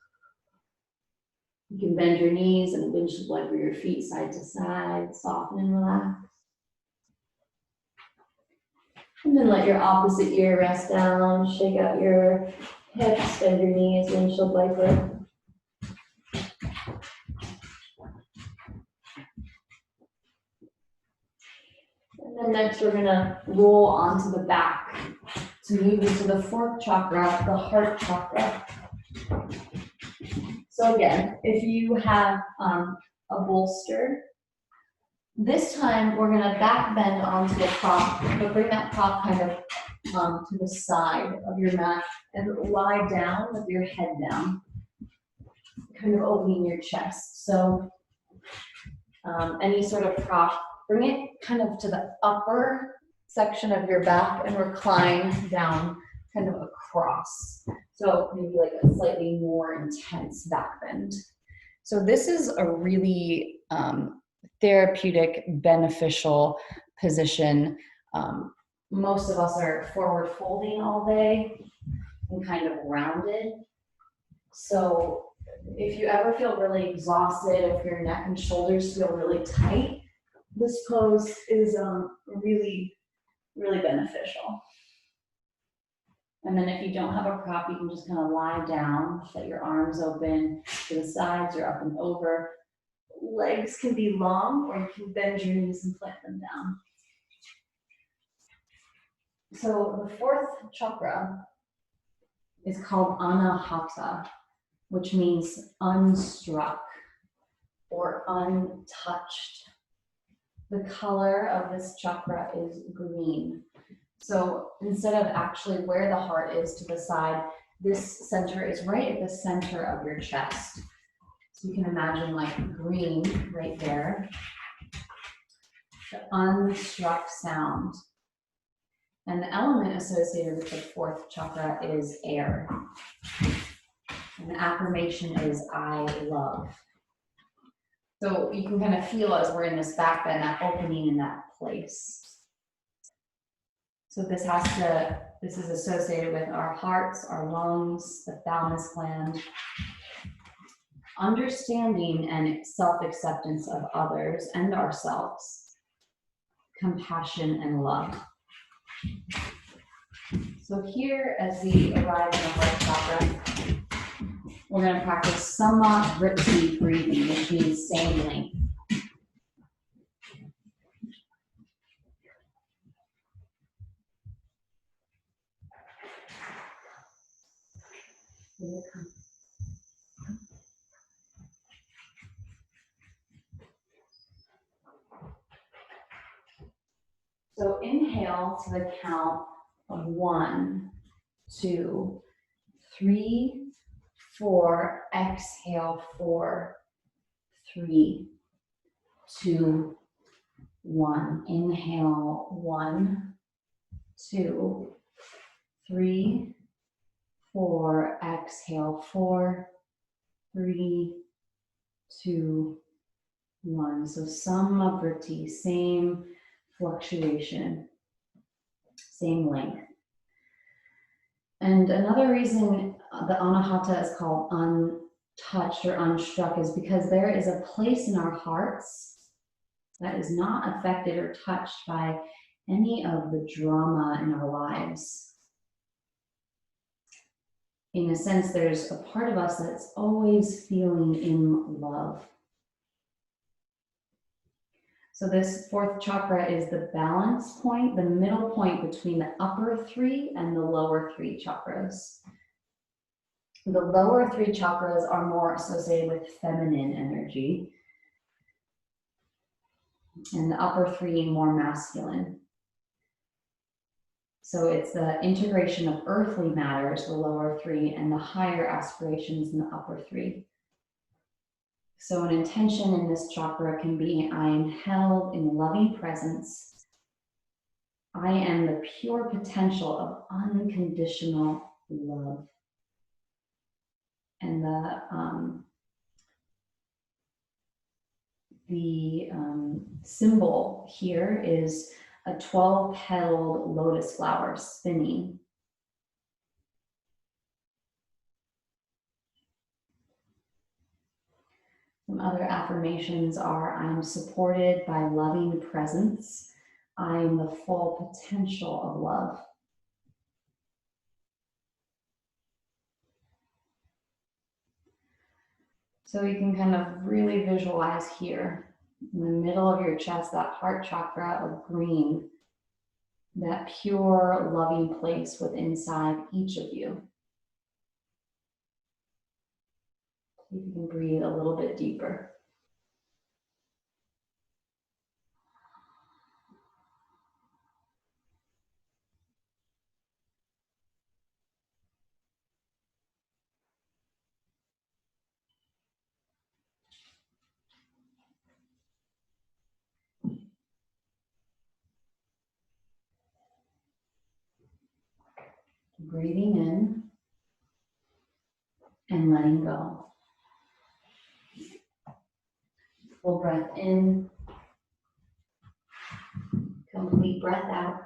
You can bend your knees and windshield wiper your feet side to side. Soften and relax. And then let your opposite ear rest down. Shake out your hips, bend your knees, windshield wiper. And then next we're gonna roll onto the back to move into the fourth chakra, the heart chakra. So again, if you have a bolster, this time we're gonna back bend onto the prop, but bring that prop kind of to the side of your mat and lie down with your head down, kind of opening your chest. So any sort of prop, bring it kind of to the upper section of your back and recline down kind of across. So maybe like a slightly more intense back bend. So this is a really therapeutic, beneficial position. Most of us are forward folding all day and kind of rounded. So if you ever feel really exhausted, if your neck and shoulders feel really tight, this pose is really, really beneficial. And then if you don't have a prop, you can just kind of lie down, let your arms open to the sides or up and over. Legs can be long, or you can bend your knees and plant them down. So the fourth chakra is called Anahata, which means unstruck or untouched. The color of this chakra is green. So instead of actually where the heart is to the side, this center is right at the center of your chest. So you can imagine like green right there. The unstruck sound. And the element associated with the fourth chakra is air. And the affirmation is I love. So you can kind of feel as we're in this back bend, that opening in that place. So this is associated with our hearts, our lungs, the thalamus gland. Understanding and self-acceptance of others and ourselves. Compassion and love. So here, as we arrive in the heart chakra, we're going to practice Sama-Vriti breathing, which means same length. So inhale to the count of 1, 2, 3, 4. Exhale, 4, 3, 2, 1. Inhale, 1, 2, 3, 4. Exhale, 4, 3, 2, 1. So some vriti, same fluctuation, same length. And another reason the anahata is called untouched or unstruck is because there is a place in our hearts that is not affected or touched by any of the drama in our lives. In a sense, there's a part of us that's always feeling in love. So this fourth chakra is the balance point, the middle point between the upper 3 and the lower 3 chakras. The lower 3 chakras are more associated with feminine energy, and the upper 3 more masculine. So it's the integration of earthly matters, the lower 3, and the higher aspirations in the upper 3. So an intention in this chakra can be, I am held in loving presence. I am the pure potential of unconditional love. And the symbol here is a 12-petaled lotus flower spinning. Some other affirmations are, I am supported by loving presence. I am the full potential of love. So you can kind of really visualize here in the middle of your chest, that heart chakra of green, that pure loving place within inside each of you. See if you can breathe a little bit deeper. Breathing in and letting go. Full breath in, complete breath out.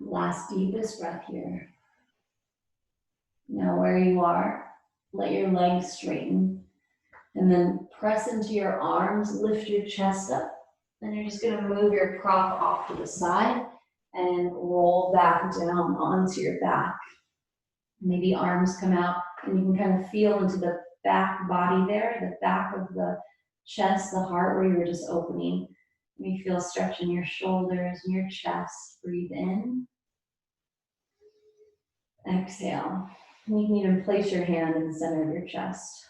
Last deepest breath here. Now where you are, let your legs straighten and then press into your arms, lift your chest up. Then you're just gonna move your prop off to the side and roll back down onto your back. Maybe arms come out and you can kind of feel into the back body there, the back of the chest, the heart where you were just opening. You feel stretch in your shoulders and your chest. Breathe in. Exhale. And you can even place your hand in the center of your chest.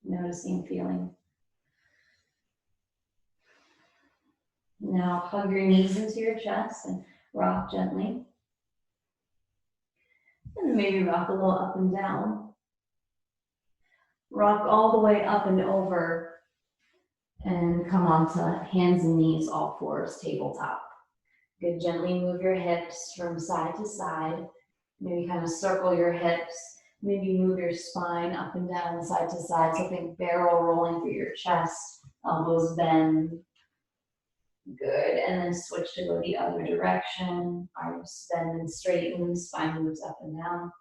Noticing, feeling. Now hug your knees into your chest and rock gently. And maybe rock a little up and down. Rock all the way up and over and come onto hands and knees, all fours, tabletop. Good, gently move your hips from side to side. Maybe kind of circle your hips. Maybe move your spine up and down, side to side. So think barrel rolling through your chest, elbows bend. Good, and then switch to go the other direction. Arms bend and straighten, spine moves up and down.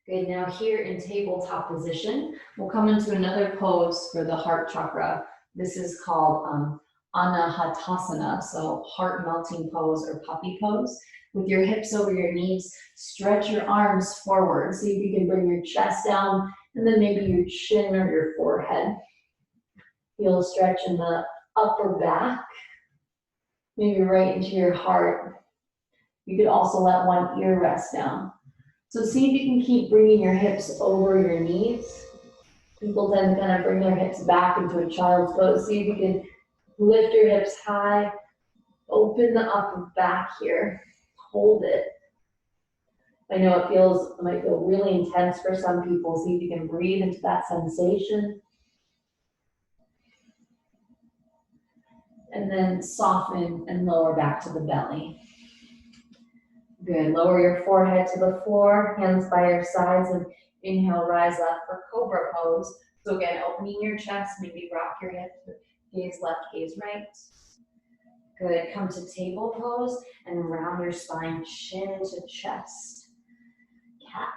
Good, now here in tabletop position, we'll come into another pose for the heart chakra. This is called Anahatasana, so heart melting pose or puppy pose. With your hips over your knees, stretch your arms forward. See if you can bring your chest down and then maybe your chin or your forehead. Feel a stretch in the upper back, maybe right into your heart. You could also let one ear rest down. So see if you can keep bringing your hips over your knees. People tend to kind of bring their hips back into a child's pose. See if you can Lift your hips high. Open the upper back here. Hold it. I know it might feel really intense for some people. See if you can breathe into that sensation. And then soften and lower back to the belly. Good. Lower your forehead to the floor, hands by your sides, and inhale, rise up for Cobra pose. So again, opening your chest, maybe rock your hips, gaze left, gaze right. Good. Come to table pose and round your spine, chin to chest. Cat.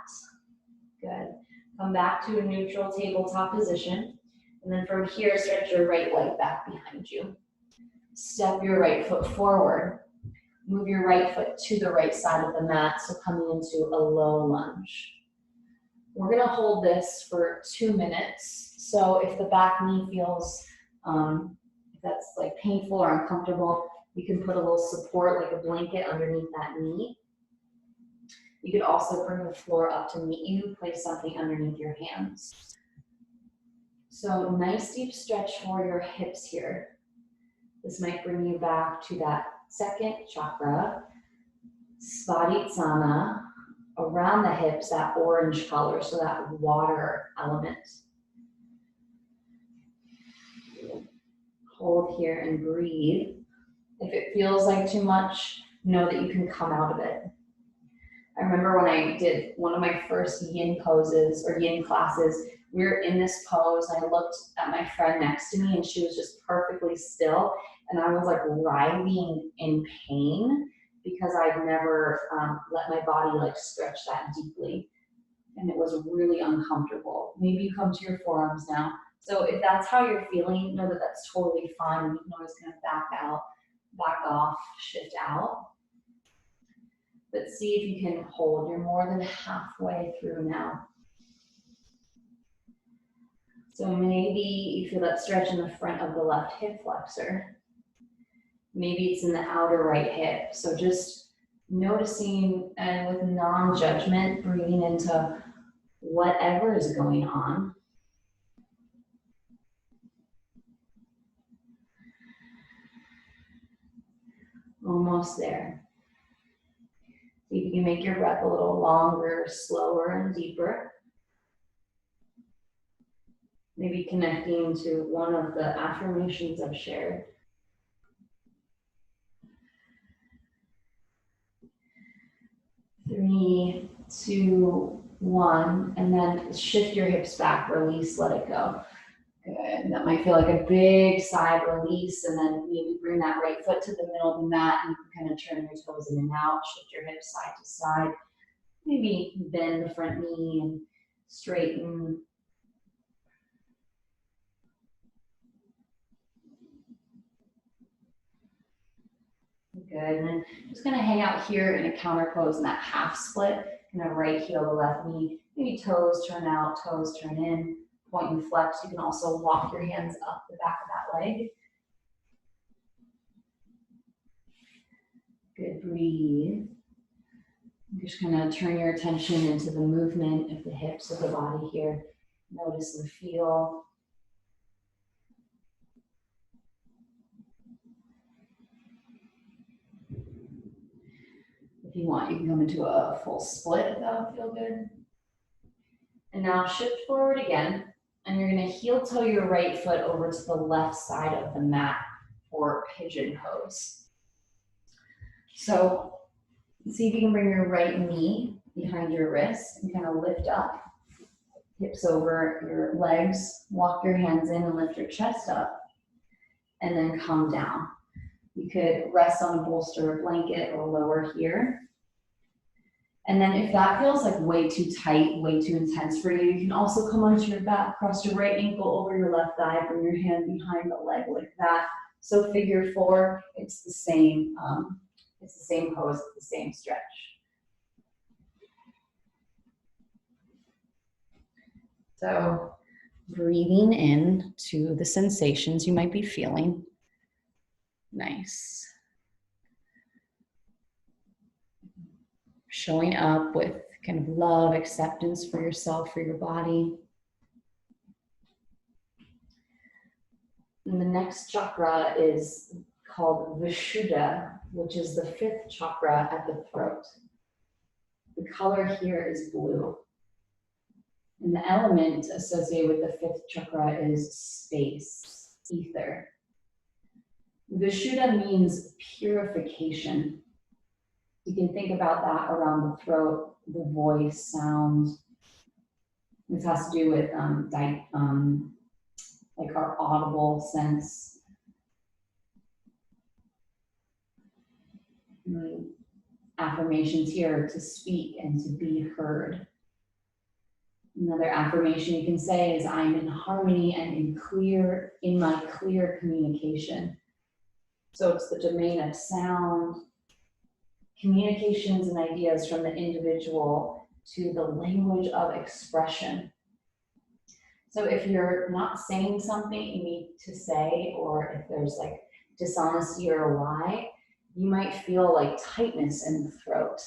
Good. Come back to a neutral tabletop position. And then from here, stretch your right leg back behind you. Step your right foot forward. Move your right foot to the right side of the mat, so coming into a low lunge. We're gonna hold this for 2 minutes. So if the back knee feels, if that's like painful or uncomfortable, you can put a little support, like a blanket underneath that knee. You could also bring the floor up to meet you, place something underneath your hands. So nice deep stretch for your hips here. This might bring you back to that second chakra, Svadhisthana, around the hips, that orange color, so that water element. Hold here and breathe. If it feels like too much, know that you can come out of it. I remember when I did one of my first yin poses or yin classes, we were in this pose, and I looked at my friend next to me, and she was just perfectly still, and I was like writhing in pain because I'd never let my body like stretch that deeply, and it was really uncomfortable. Maybe you come to your forearms now. So if that's how you're feeling, know that that's totally fine. You can always kind of back out, back off, shift out. But see if you can hold. You're more than halfway through now. So maybe you feel that stretch in the front of the left hip flexor. Maybe it's in the outer right hip. So just noticing and with non-judgment, breathing into whatever is going on. Almost there. See if you can make your breath a little longer, slower, and deeper. Maybe connecting to one of the affirmations I've shared. Three, two, one, and then shift your hips back, release, let it go. Good. That might feel like a big sigh of release, and then maybe bring that right foot to the middle of the mat, and you can kind of turn your toes in and out, shift your hips side to side. Maybe bend the front knee and straighten. Good, and then just gonna hang out here in a counter pose in that half split, kind of right heel to left knee, maybe toes turn out, toes turn in, point and flex. You can also walk your hands up the back of that leg. Good, breathe. Just kind of turn your attention into the movement of the hips of the body here. Notice and feel. If you want, you can come into a full split. That would feel good. And now shift forward again, and you're going to heel toe your right foot over to the left side of the mat for pigeon pose. So see if you can bring your right knee behind your wrist and kind of lift up, hips over your legs, walk your hands in and lift your chest up, and then come down. You could rest on a bolster or blanket or lower here. And then if that feels like way too tight, way too intense for you, you can also come onto your back, cross your right ankle over your left thigh, bring your hand behind the leg like that. So figure four, it's the same pose, it's the same stretch. So breathing in to the sensations you might be feeling. Nice. Showing up with kind of love, acceptance for yourself, for your body. And the next chakra is called Vishuddha, which is the 5th chakra at the throat. The color here is blue. And the element associated with the 5th chakra is space, ether. Vishuddha means purification. You can think about that around the throat, the voice, sound. This has to do with like our audible sense. Affirmations here to speak and to be heard. Another affirmation you can say is, I'm in harmony and in my clear communication. So it's the domain of sound, communications and ideas from the individual to the language of expression. So if you're not saying something you need to say, or if there's like dishonesty or a lie, you might feel like tightness in the throat,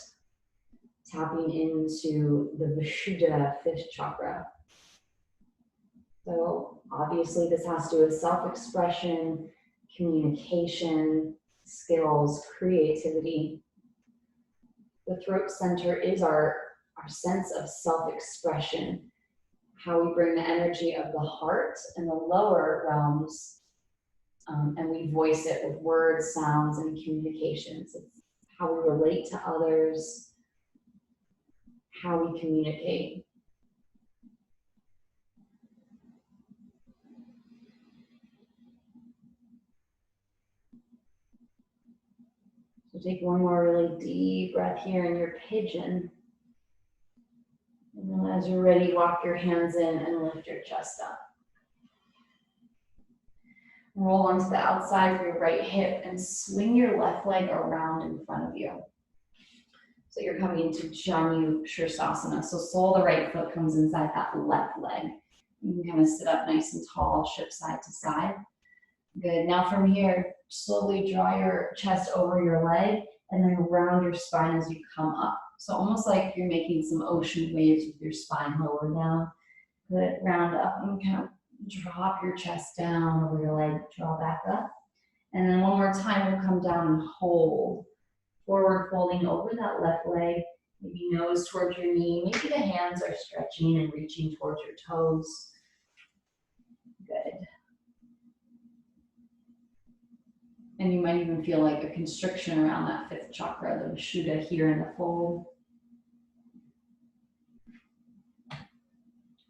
tapping into the Vishuddha 5th chakra. So obviously this has to do with self-expression, communication, skills, creativity. The throat center is our sense of self-expression, how we bring the energy of the heart and the lower realms, and we voice it with words, sounds, and communications. It's how we relate to others, how we communicate. So take one more really deep breath here in your pigeon. And then as you're ready, walk your hands in and lift your chest up. Roll onto the outside of your right hip and swing your left leg around in front of you. So you're coming into Janu Shirsasana. So sole of the right foot comes inside that left leg. You can kind of sit up nice and tall, shift side to side. Good. Now from here, slowly draw your chest over your leg and then round your spine as you come up. So almost like you're making some ocean waves with your spine lower down. Good. Round up and kind of drop your chest down over your leg, draw back up. And then one more time, we'll come down and hold. Forward folding over that left leg, maybe nose towards your knee. Maybe the hands are stretching and reaching towards your toes. Good. And you might even feel like a constriction around that 5th chakra, the Vishuddha here in the fold.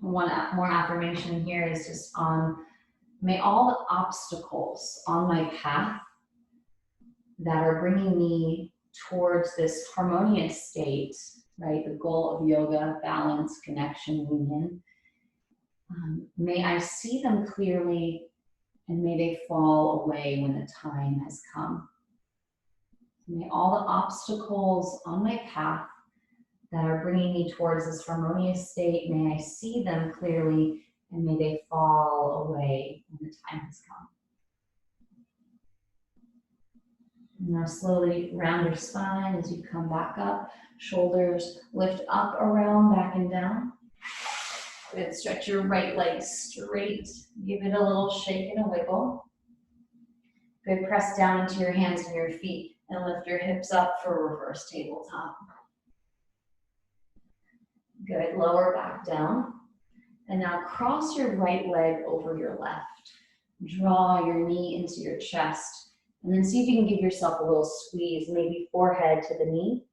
One more affirmation here is just on, may all the obstacles on my path that are bringing me towards this harmonious state, right? The goal of yoga, balance, connection, union. May I see them clearly and may they fall away when the time has come. May all the obstacles on my path that are bringing me towards this harmonious state, may I see them clearly and may they fall away when the time has come. Now slowly round your spine as you come back up. Shoulders lift up, around, back and down. Good. Stretch your right leg straight. Give it a little shake and a wiggle. Good. Press down into your hands and your feet and lift your hips up for reverse tabletop. Good. Lower back down. And now cross your right leg over your left. Draw your knee into your chest. And then see if you can give yourself a little squeeze, maybe forehead to the knee.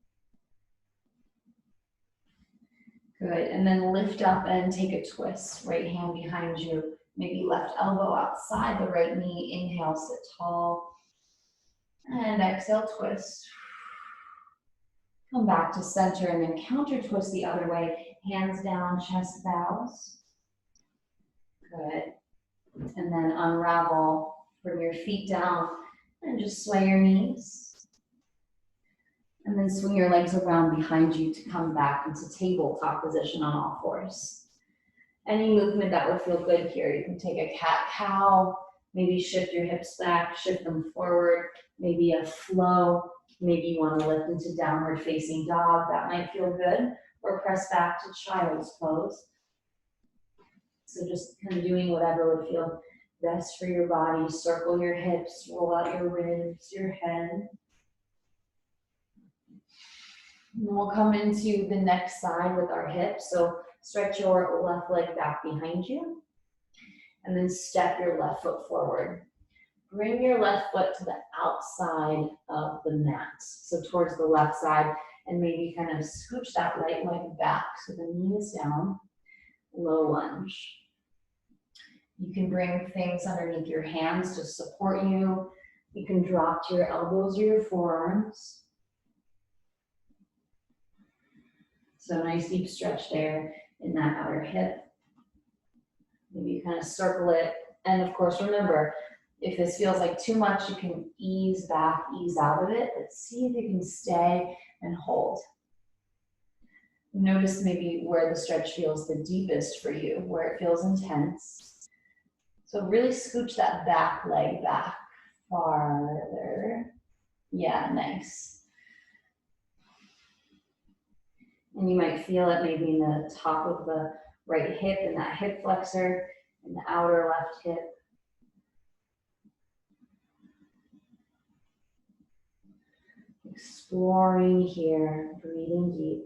Good. And then lift up and take a twist. Right hand behind you. Maybe left elbow outside the right knee. Inhale, sit tall. And exhale, twist. Come back to center and then counter twist the other way. Hands down, chest bows. Good. And then unravel. Bring your feet down and just sway your knees. And then swing your legs around behind you to come back into tabletop position on all fours. Any movement that would feel good here. You can take a cat-cow, maybe shift your hips back, shift them forward, maybe a flow. Maybe you want to lift into downward facing dog, that might feel good. Or press back to child's pose. So just kind of doing whatever would feel Rest for your body, circle your hips, roll out your ribs, your head. And we'll come into the next side with our hips. So stretch your left leg back behind you and then step your left foot forward. Bring your left foot to the outside of the mat, so towards the left side, and maybe kind of scooch that right leg back. So the knee is down, low lunge. You can bring things underneath your hands to support you. You can drop to your elbows or your forearms. So nice deep stretch there in that outer hip. Maybe you kind of circle it. And of course, remember, if this feels like too much, you can ease back, ease out of it, but see if you can stay and hold. Notice maybe where the stretch feels the deepest for you, where it feels intense. So really scooch that back leg back farther. Yeah, nice. And you might feel it maybe in the top of the right hip and that hip flexor and the outer left hip. Exploring here, breathing deep.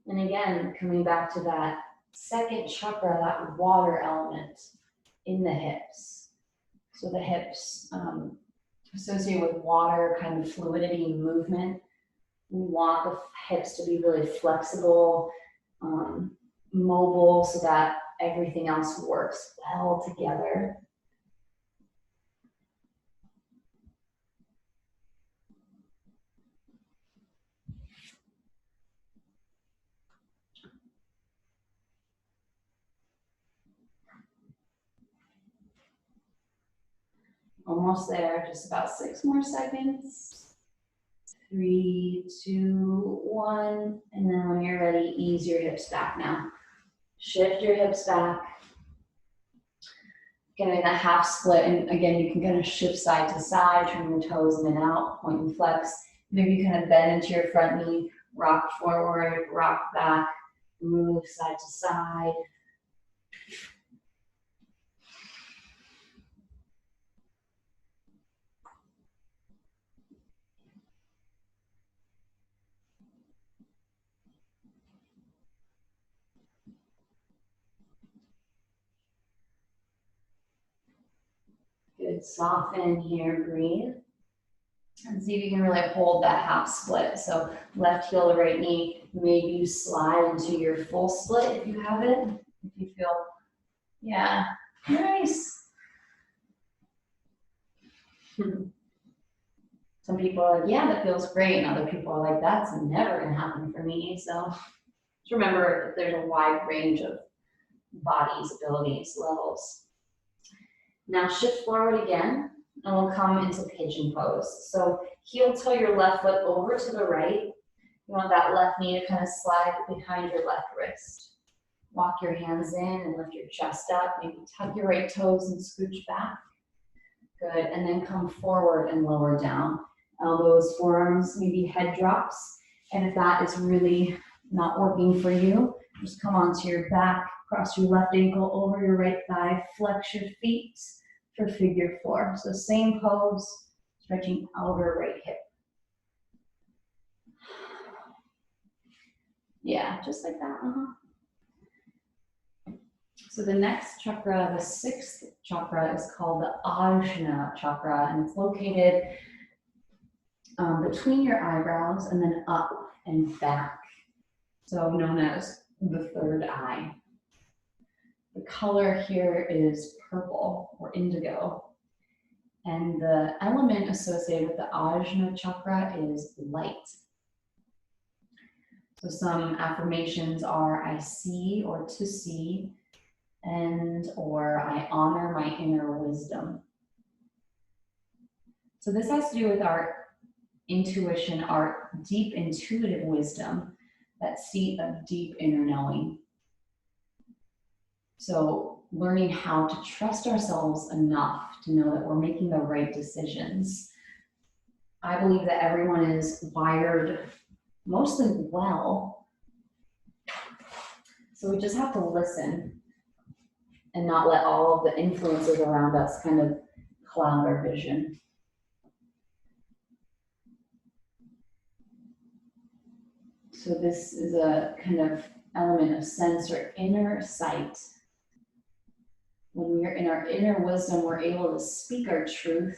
And again, coming back to that second chakra, that water element in the hips. So the hips associated with water, kind of fluidity, movement. We want the hips to be really flexible, mobile, so that everything else works well together. Almost there, just about 6 more seconds. 3, 2, 1, and then when you're ready, ease your hips back now. Shift your hips back. Getting that half split, and again, you can kind of shift side to side, turn your toes in and out, point and flex. Maybe you kind of bend into your front knee, rock forward, rock back, move side to side. Good, soften here, breathe. And see if you can really hold that half split. So left heel to right knee, maybe you slide into your full split if you have it. If you feel, yeah, nice. Some people are like, yeah, that feels great. And other people are like, that's never gonna happen for me. So just remember, there's a wide range of bodies, abilities, levels. Now shift forward again, and we'll come into pigeon pose. So heel toe your left foot over to the right. You want that left knee to kind of slide behind your left wrist. Walk your hands in and lift your chest up. Maybe tuck your right toes and scooch back. Good, and then come forward and lower down. Elbows, forearms, maybe head drops. And if that is really not working for you, just come onto your back, cross your left ankle over your right thigh, flex your feet for figure 4. So same pose, stretching outer right hip. Yeah, just like that. So the next chakra, the 6th chakra, is called the Ajna chakra, and it's located between your eyebrows and then up and back. So known as the third eye. The color here is purple or indigo. And the element associated with the Ajna chakra is light. So some affirmations are, I see or to see, and or I honor my inner wisdom. So this has to do with our intuition, our deep intuitive wisdom, that seat of deep inner knowing. So learning how to trust ourselves enough to know that we're making the right decisions. I believe that everyone is wired mostly well. So we just have to listen and not let all of the influences around us kind of cloud our vision. So this is a kind of element of sense or inner sight. When we are in our inner wisdom, we're able to speak our truth,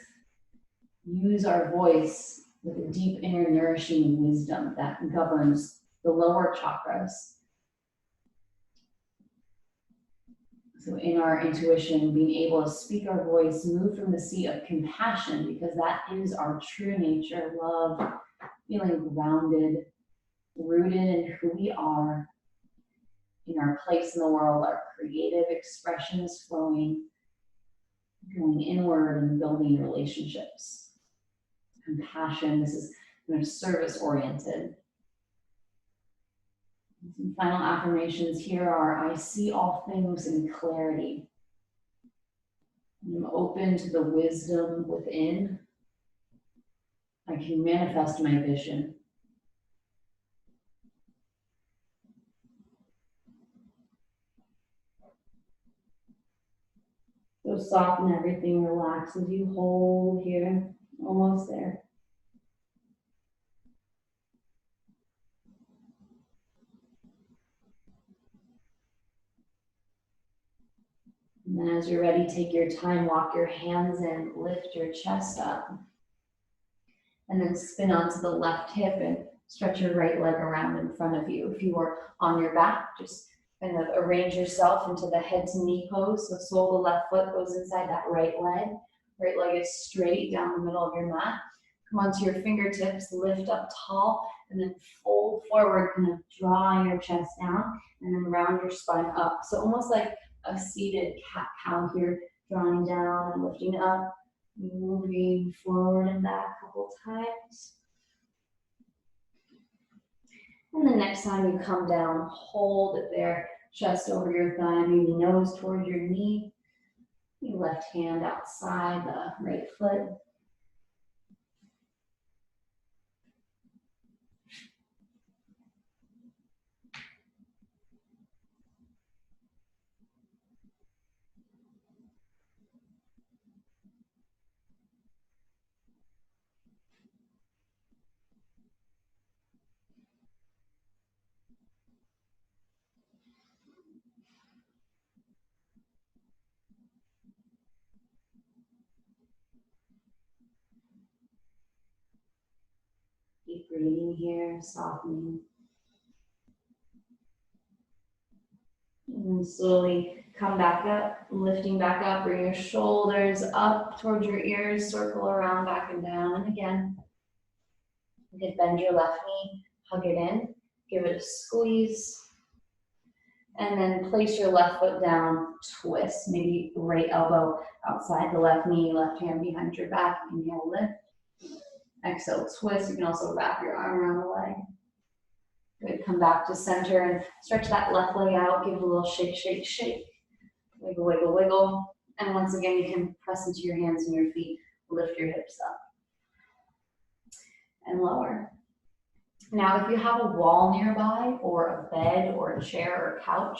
use our voice with a deep inner nourishing wisdom that governs the lower chakras. So in our intuition, being able to speak our voice, move from the seat of compassion, because that is our true nature, love, feeling grounded, rooted in who we are, in our place in the world, our creative expressions flowing, going inward and building relationships. Compassion, this is kind of service oriented. Some final affirmations here are: I see all things in clarity. I'm open to the wisdom within. I can manifest my vision. So soften everything, relax as you hold here, almost there. And then as you're ready, take your time, walk your hands in, lift your chest up. And then spin onto the left hip and stretch your right leg around in front of you. If you are on your back, just kind of arrange yourself into the head to knee pose. So sole of the left foot goes inside that right leg. Right leg is straight down the middle of your mat. Come onto your fingertips, lift up tall, and then fold forward, kind of draw your chest down, and then round your spine up. So almost like a seated cat-cow here, drawing down and lifting up, moving forward and back a couple times. And the next time you come down, hold it there, chest over your thigh, maybe nose towards your knee. Your left hand outside the right foot. Keep breathing here, softening. And then slowly come back up, lifting back up, bring your shoulders up towards your ears, circle around, back and down. And again, you can bend your left knee, hug it in, give it a squeeze. And then place your left foot down, twist, maybe right elbow outside the left knee, left hand behind your back. Inhale, lift. Exhale, twist. You can also wrap your arm around the leg. Good, come back to center and stretch that left leg out. Give it a little shake, shake, shake. Wiggle, wiggle, wiggle. And once again, you can press into your hands and your feet. Lift your hips up. And lower. Now, if you have a wall nearby, or a bed, or a chair, or a couch,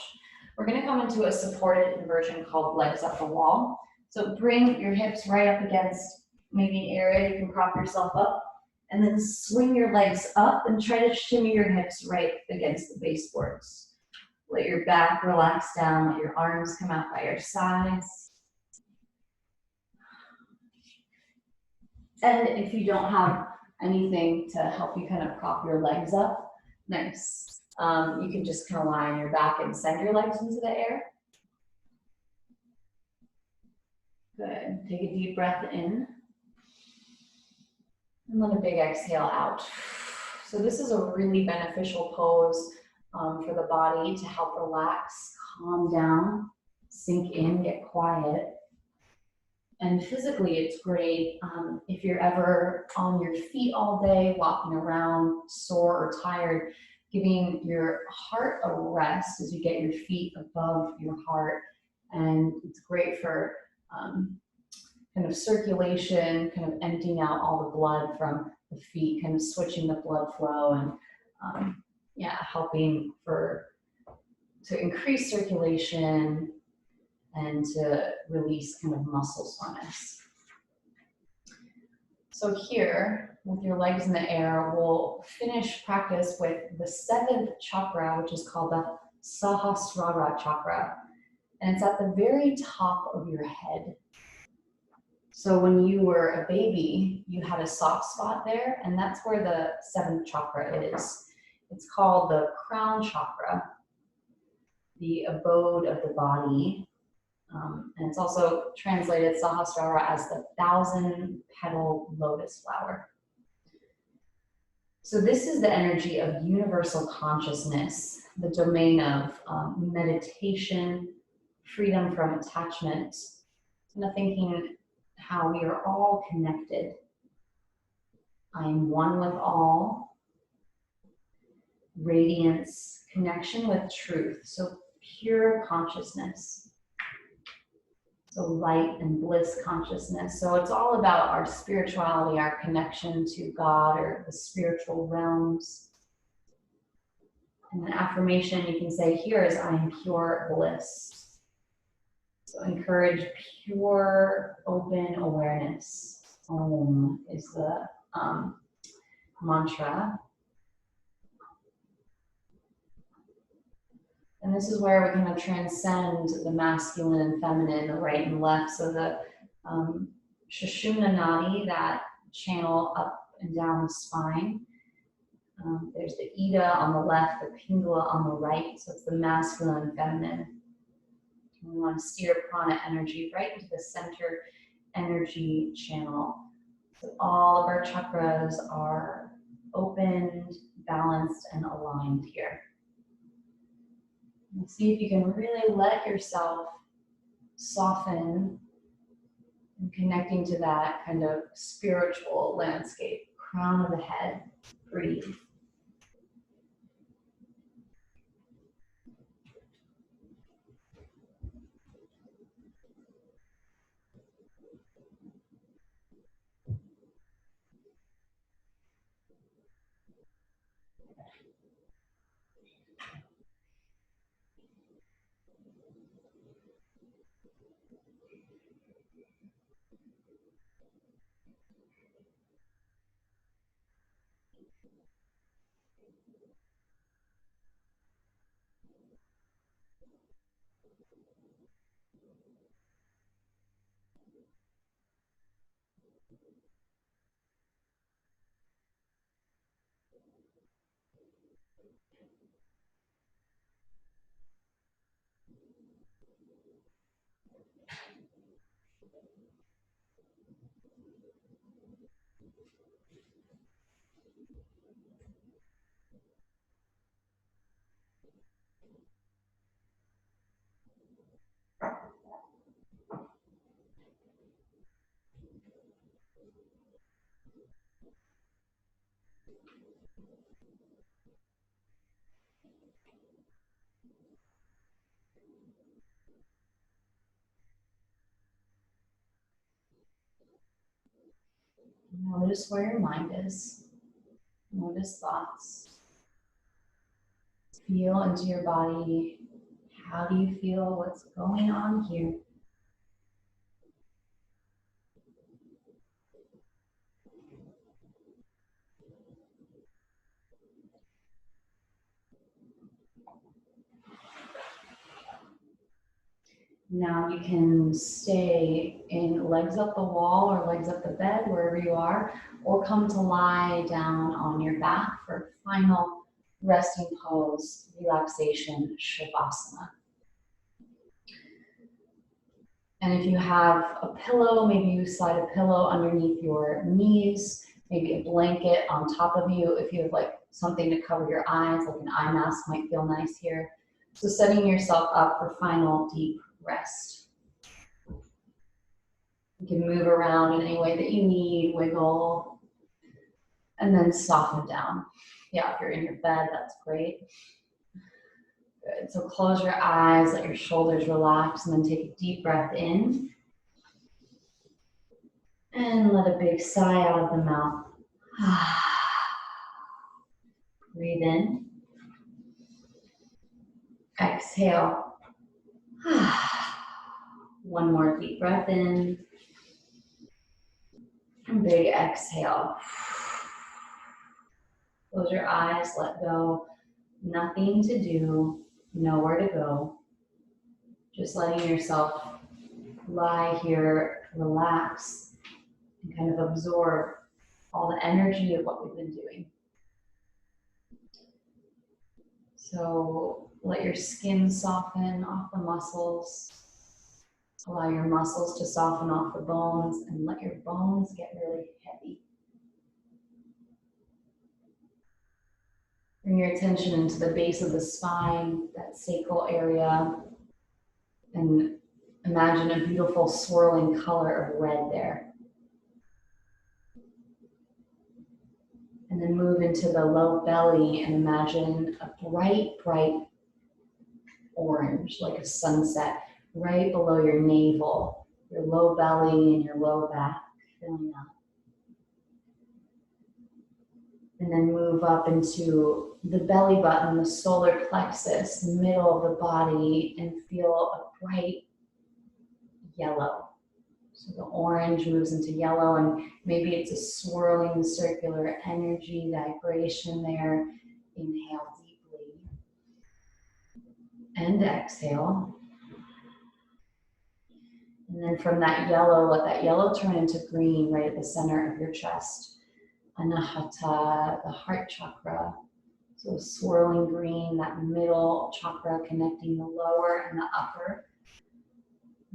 we're going to come into a supported inversion called legs up the wall. So bring your hips right up against maybe an area you can prop yourself up, and then swing your legs up and try to shimmy your hips right against the baseboards. Let your back relax down, let your arms come out by your sides. And if you don't have anything to help you kind of prop your legs up, nice. You can just kind of lie on your back and send your legs into the air. Good. Take a deep breath in. And then a big exhale out. So this is a really beneficial pose for the body to help relax, calm down, sink in, get quiet. And physically, it's great if you're ever on your feet all day, walking around, sore or tired, giving your heart a rest as you get your feet above your heart. And it's great for kind of circulation, kind of emptying out all the blood from the feet, kind of switching the blood flow and yeah, helping to increase circulation and to release kind of muscle soreness. So here, with your legs in the air, we'll finish practice with the 7th chakra, which is called the Sahasrara chakra. And it's at the very top of your head. So when you were a baby, you had a soft spot there, and that's where the 7th chakra is. It's called the crown chakra, the abode of the body. And it's also translated Sahasrara as the 1,000-petal lotus flower. So this is the energy of universal consciousness, the domain of meditation, freedom from attachment, and thinking how we are all connected. I am one with all. Radiance, connection with truth, so pure consciousness. So light and bliss consciousness. So it's all about our spirituality, our connection to God or the spiritual realms. And an affirmation you can say here is, I am pure bliss. So encourage pure, open awareness. Om is the mantra. And this is where we kind of transcend the masculine and feminine, the right and left. So the Sushumna Nadi, that channel up and down the spine. There's the Ida on the left, the Pingala on the right. So it's the masculine and feminine. And we want to steer prana energy right into the center energy channel. So all of our chakras are opened, balanced, and aligned here. And see if you can really let yourself soften and connecting to that kind of spiritual landscape. Crown of the head, breathe. Notice where your mind is. Notice thoughts. Feel into your body. How do you feel? What's going on here? Now you can stay in legs up the wall or legs up the bed, wherever you are, or come to lie down on your back for final resting pose, relaxation, Shavasana. And if you have a pillow, maybe you slide a pillow underneath your knees, maybe a blanket on top of you. If you have like something to cover your eyes, like an eye mask might feel nice here. So setting yourself up for final deep rest. You can move around in any way that you need, wiggle, and then soften down. Yeah, if you're in your bed, that's great. Good, so close your eyes, let your shoulders relax, and then take a deep breath in. And let a big sigh out of the mouth. Breathe in. Exhale. One more deep breath in. And big exhale. Close your eyes, let go. Nothing to do, nowhere to go. Just letting yourself lie here, relax, and kind of absorb all the energy of what we've been doing. So let your skin soften off the muscles. Allow your muscles to soften off the bones and let your bones get really heavy. Bring your attention into the base of the spine, that sacral area, and imagine a beautiful swirling color of red there. And then move into the low belly and imagine a bright, bright orange, like a sunset, right below your navel, your low belly and your low back, filling up. And then move up into the belly button, the solar plexus, the middle of the body, and feel a bright yellow. So the orange moves into yellow, and maybe it's a swirling circular energy vibration there. Inhale deeply and exhale. And then from that yellow, let that yellow turn into green right at the center of your chest. Anahata, the heart chakra. So swirling green, that middle chakra connecting the lower and the upper.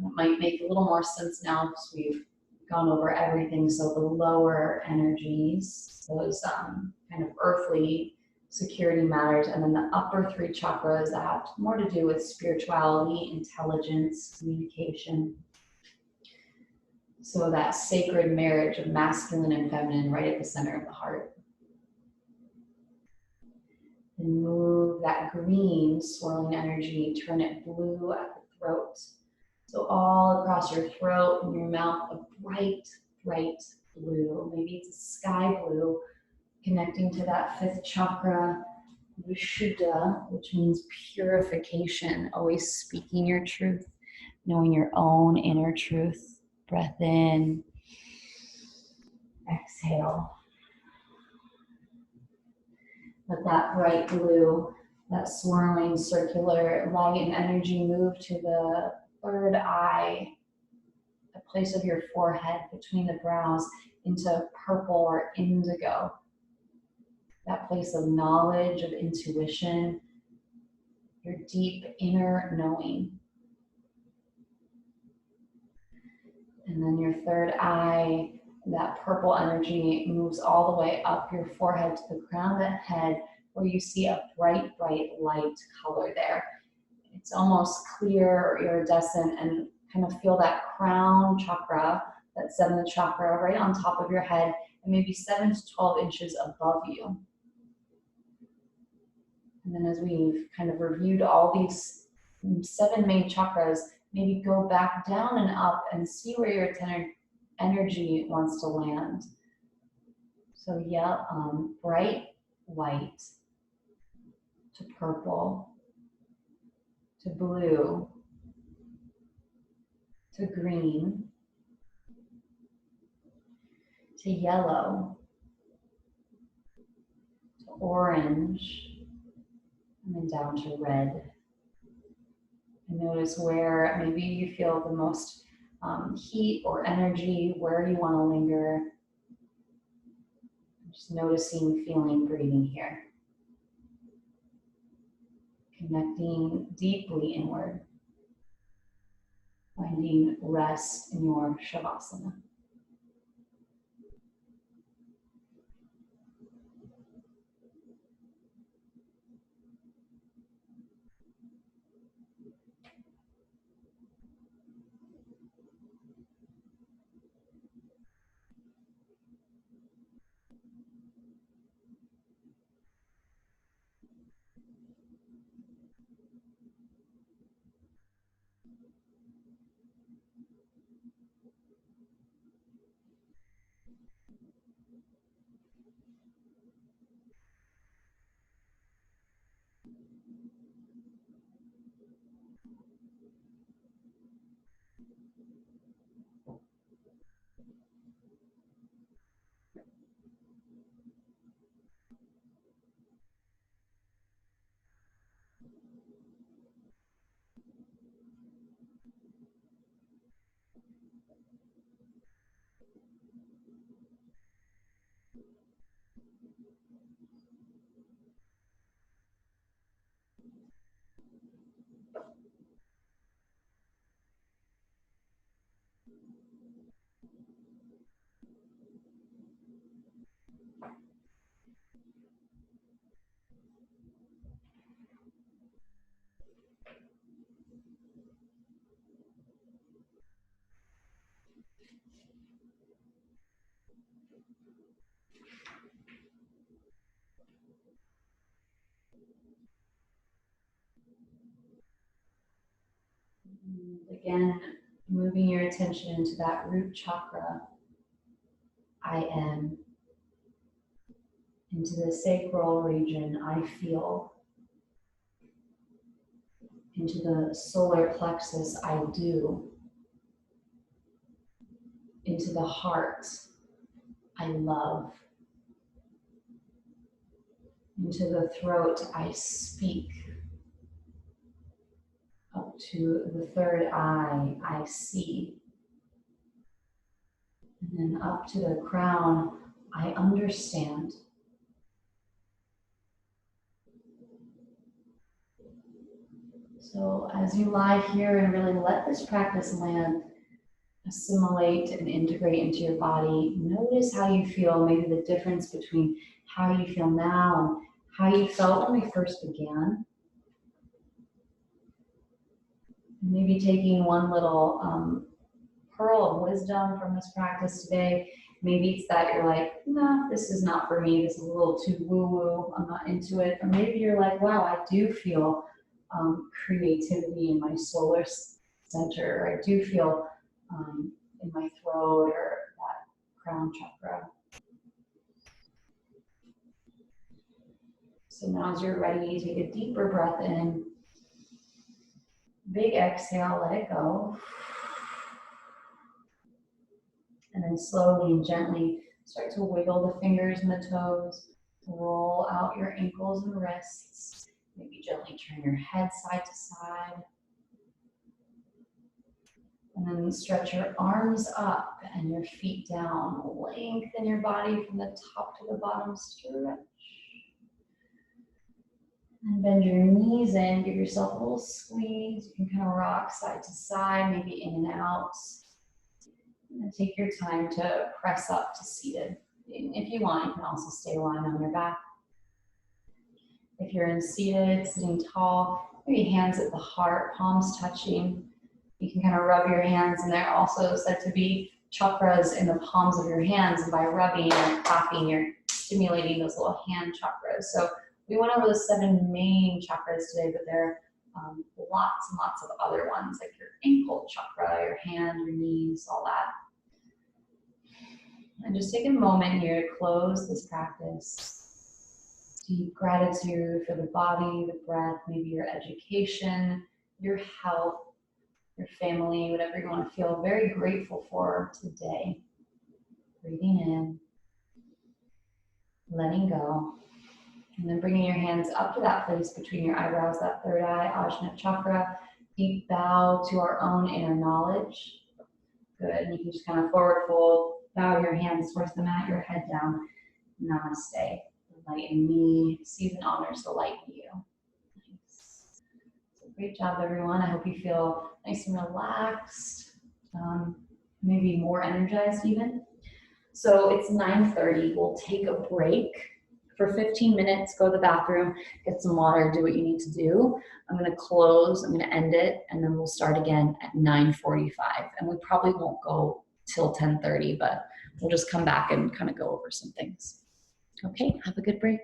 It might make a little more sense now because we've gone over everything. So the lower energies, those kind of earthly security matters, and then the upper three chakras that have more to do with spirituality, intelligence, communication. So that sacred marriage of masculine and feminine right at the center of the heart. And move that green swirling energy, turn it blue at the throat. So all across your throat and your mouth, a bright, bright blue. Maybe it's a sky blue, connecting to that fifth chakra, Vishuddha, which means purification, always speaking your truth, knowing your own inner truth. Breath in, exhale. Let that bright blue, that swirling circular light and energy move to the third eye, the place of your forehead between the brows, into purple or indigo. That place of knowledge, of intuition, your deep inner knowing. And then your third eye, that purple energy moves all the way up your forehead to the crown of the head, where you see a bright, bright light color there. It's almost clear or iridescent, and kind of feel that crown chakra, that seventh chakra, right on top of your head, and maybe 7 to 12 inches above you. And then as we've kind of reviewed all these 7 main chakras, maybe go back down and up and see where your energy wants to land. So yeah, bright white to purple to blue to green to yellow to orange, and then down to red. And notice where maybe you feel the most heat or energy, where you want to linger. Just noticing, feeling, breathing here. Connecting deeply inward. Finding rest in your Shavasana. Again, moving your attention into that root chakra, I am, into the sacral region, I feel, into the solar plexus, I do, into the heart, I love, into the throat, I speak, up to the third eye, I see, and then up to the crown, I understand. So as you lie here and really let this practice land, assimilate and integrate into your body, notice how you feel, maybe the difference between how you feel now and how you felt when we first began. Maybe taking one little pearl of wisdom from this practice today. Maybe it's that you're like, no, this is not for me. This is a little too woo-woo. I'm not into it. Or maybe you're like, wow, I do feel creativity in my solar center. Or I do feel in my throat or that crown chakra. So now as you're ready, take a deeper breath in. Big exhale, let it go. And then slowly and gently start to wiggle the fingers and the toes. Roll out your ankles and wrists. Maybe gently turn your head side to side. And then stretch your arms up and your feet down. Lengthen your body from the top to the bottom. Stretch. And bend your knees in. Give yourself a little squeeze. You can kind of rock side to side, maybe in and out. And take your time to press up to seated. If you want, you can also stay lying on your back. If you're in seated, sitting tall, maybe hands at the heart, palms touching. You can kind of rub your hands, and they're also said to be chakras in the palms of your hands. And by rubbing and clapping, you're stimulating those little hand chakras. So we went over the 7 main chakras today, but there are lots and lots of other ones, like your ankle chakra, your hand, your knees, all that. And just take a moment here to close this practice. Deep gratitude for the body, the breath, maybe your education, your health, your family, whatever you want to feel very grateful for today. Breathing in, letting go, and then bringing your hands up to that place between your eyebrows, that third eye, Ajna chakra. Deep bow to our own inner knowledge. Good, and you can just kind of forward fold, bow your hands towards the mat, your head down. Namaste. The light in me sees and honors the light in you. Nice. So great job, everyone. I hope you feel nice and relaxed, maybe more energized even. So it's 9:30. We'll take a break for 15 minutes, go to the bathroom, get some water, do what you need to do. I'm going to close, I'm going to end it, and then we'll start again at 9:45. And we probably won't go till 10:30, but we'll just come back and kind of go over some things. Okay, have a good break.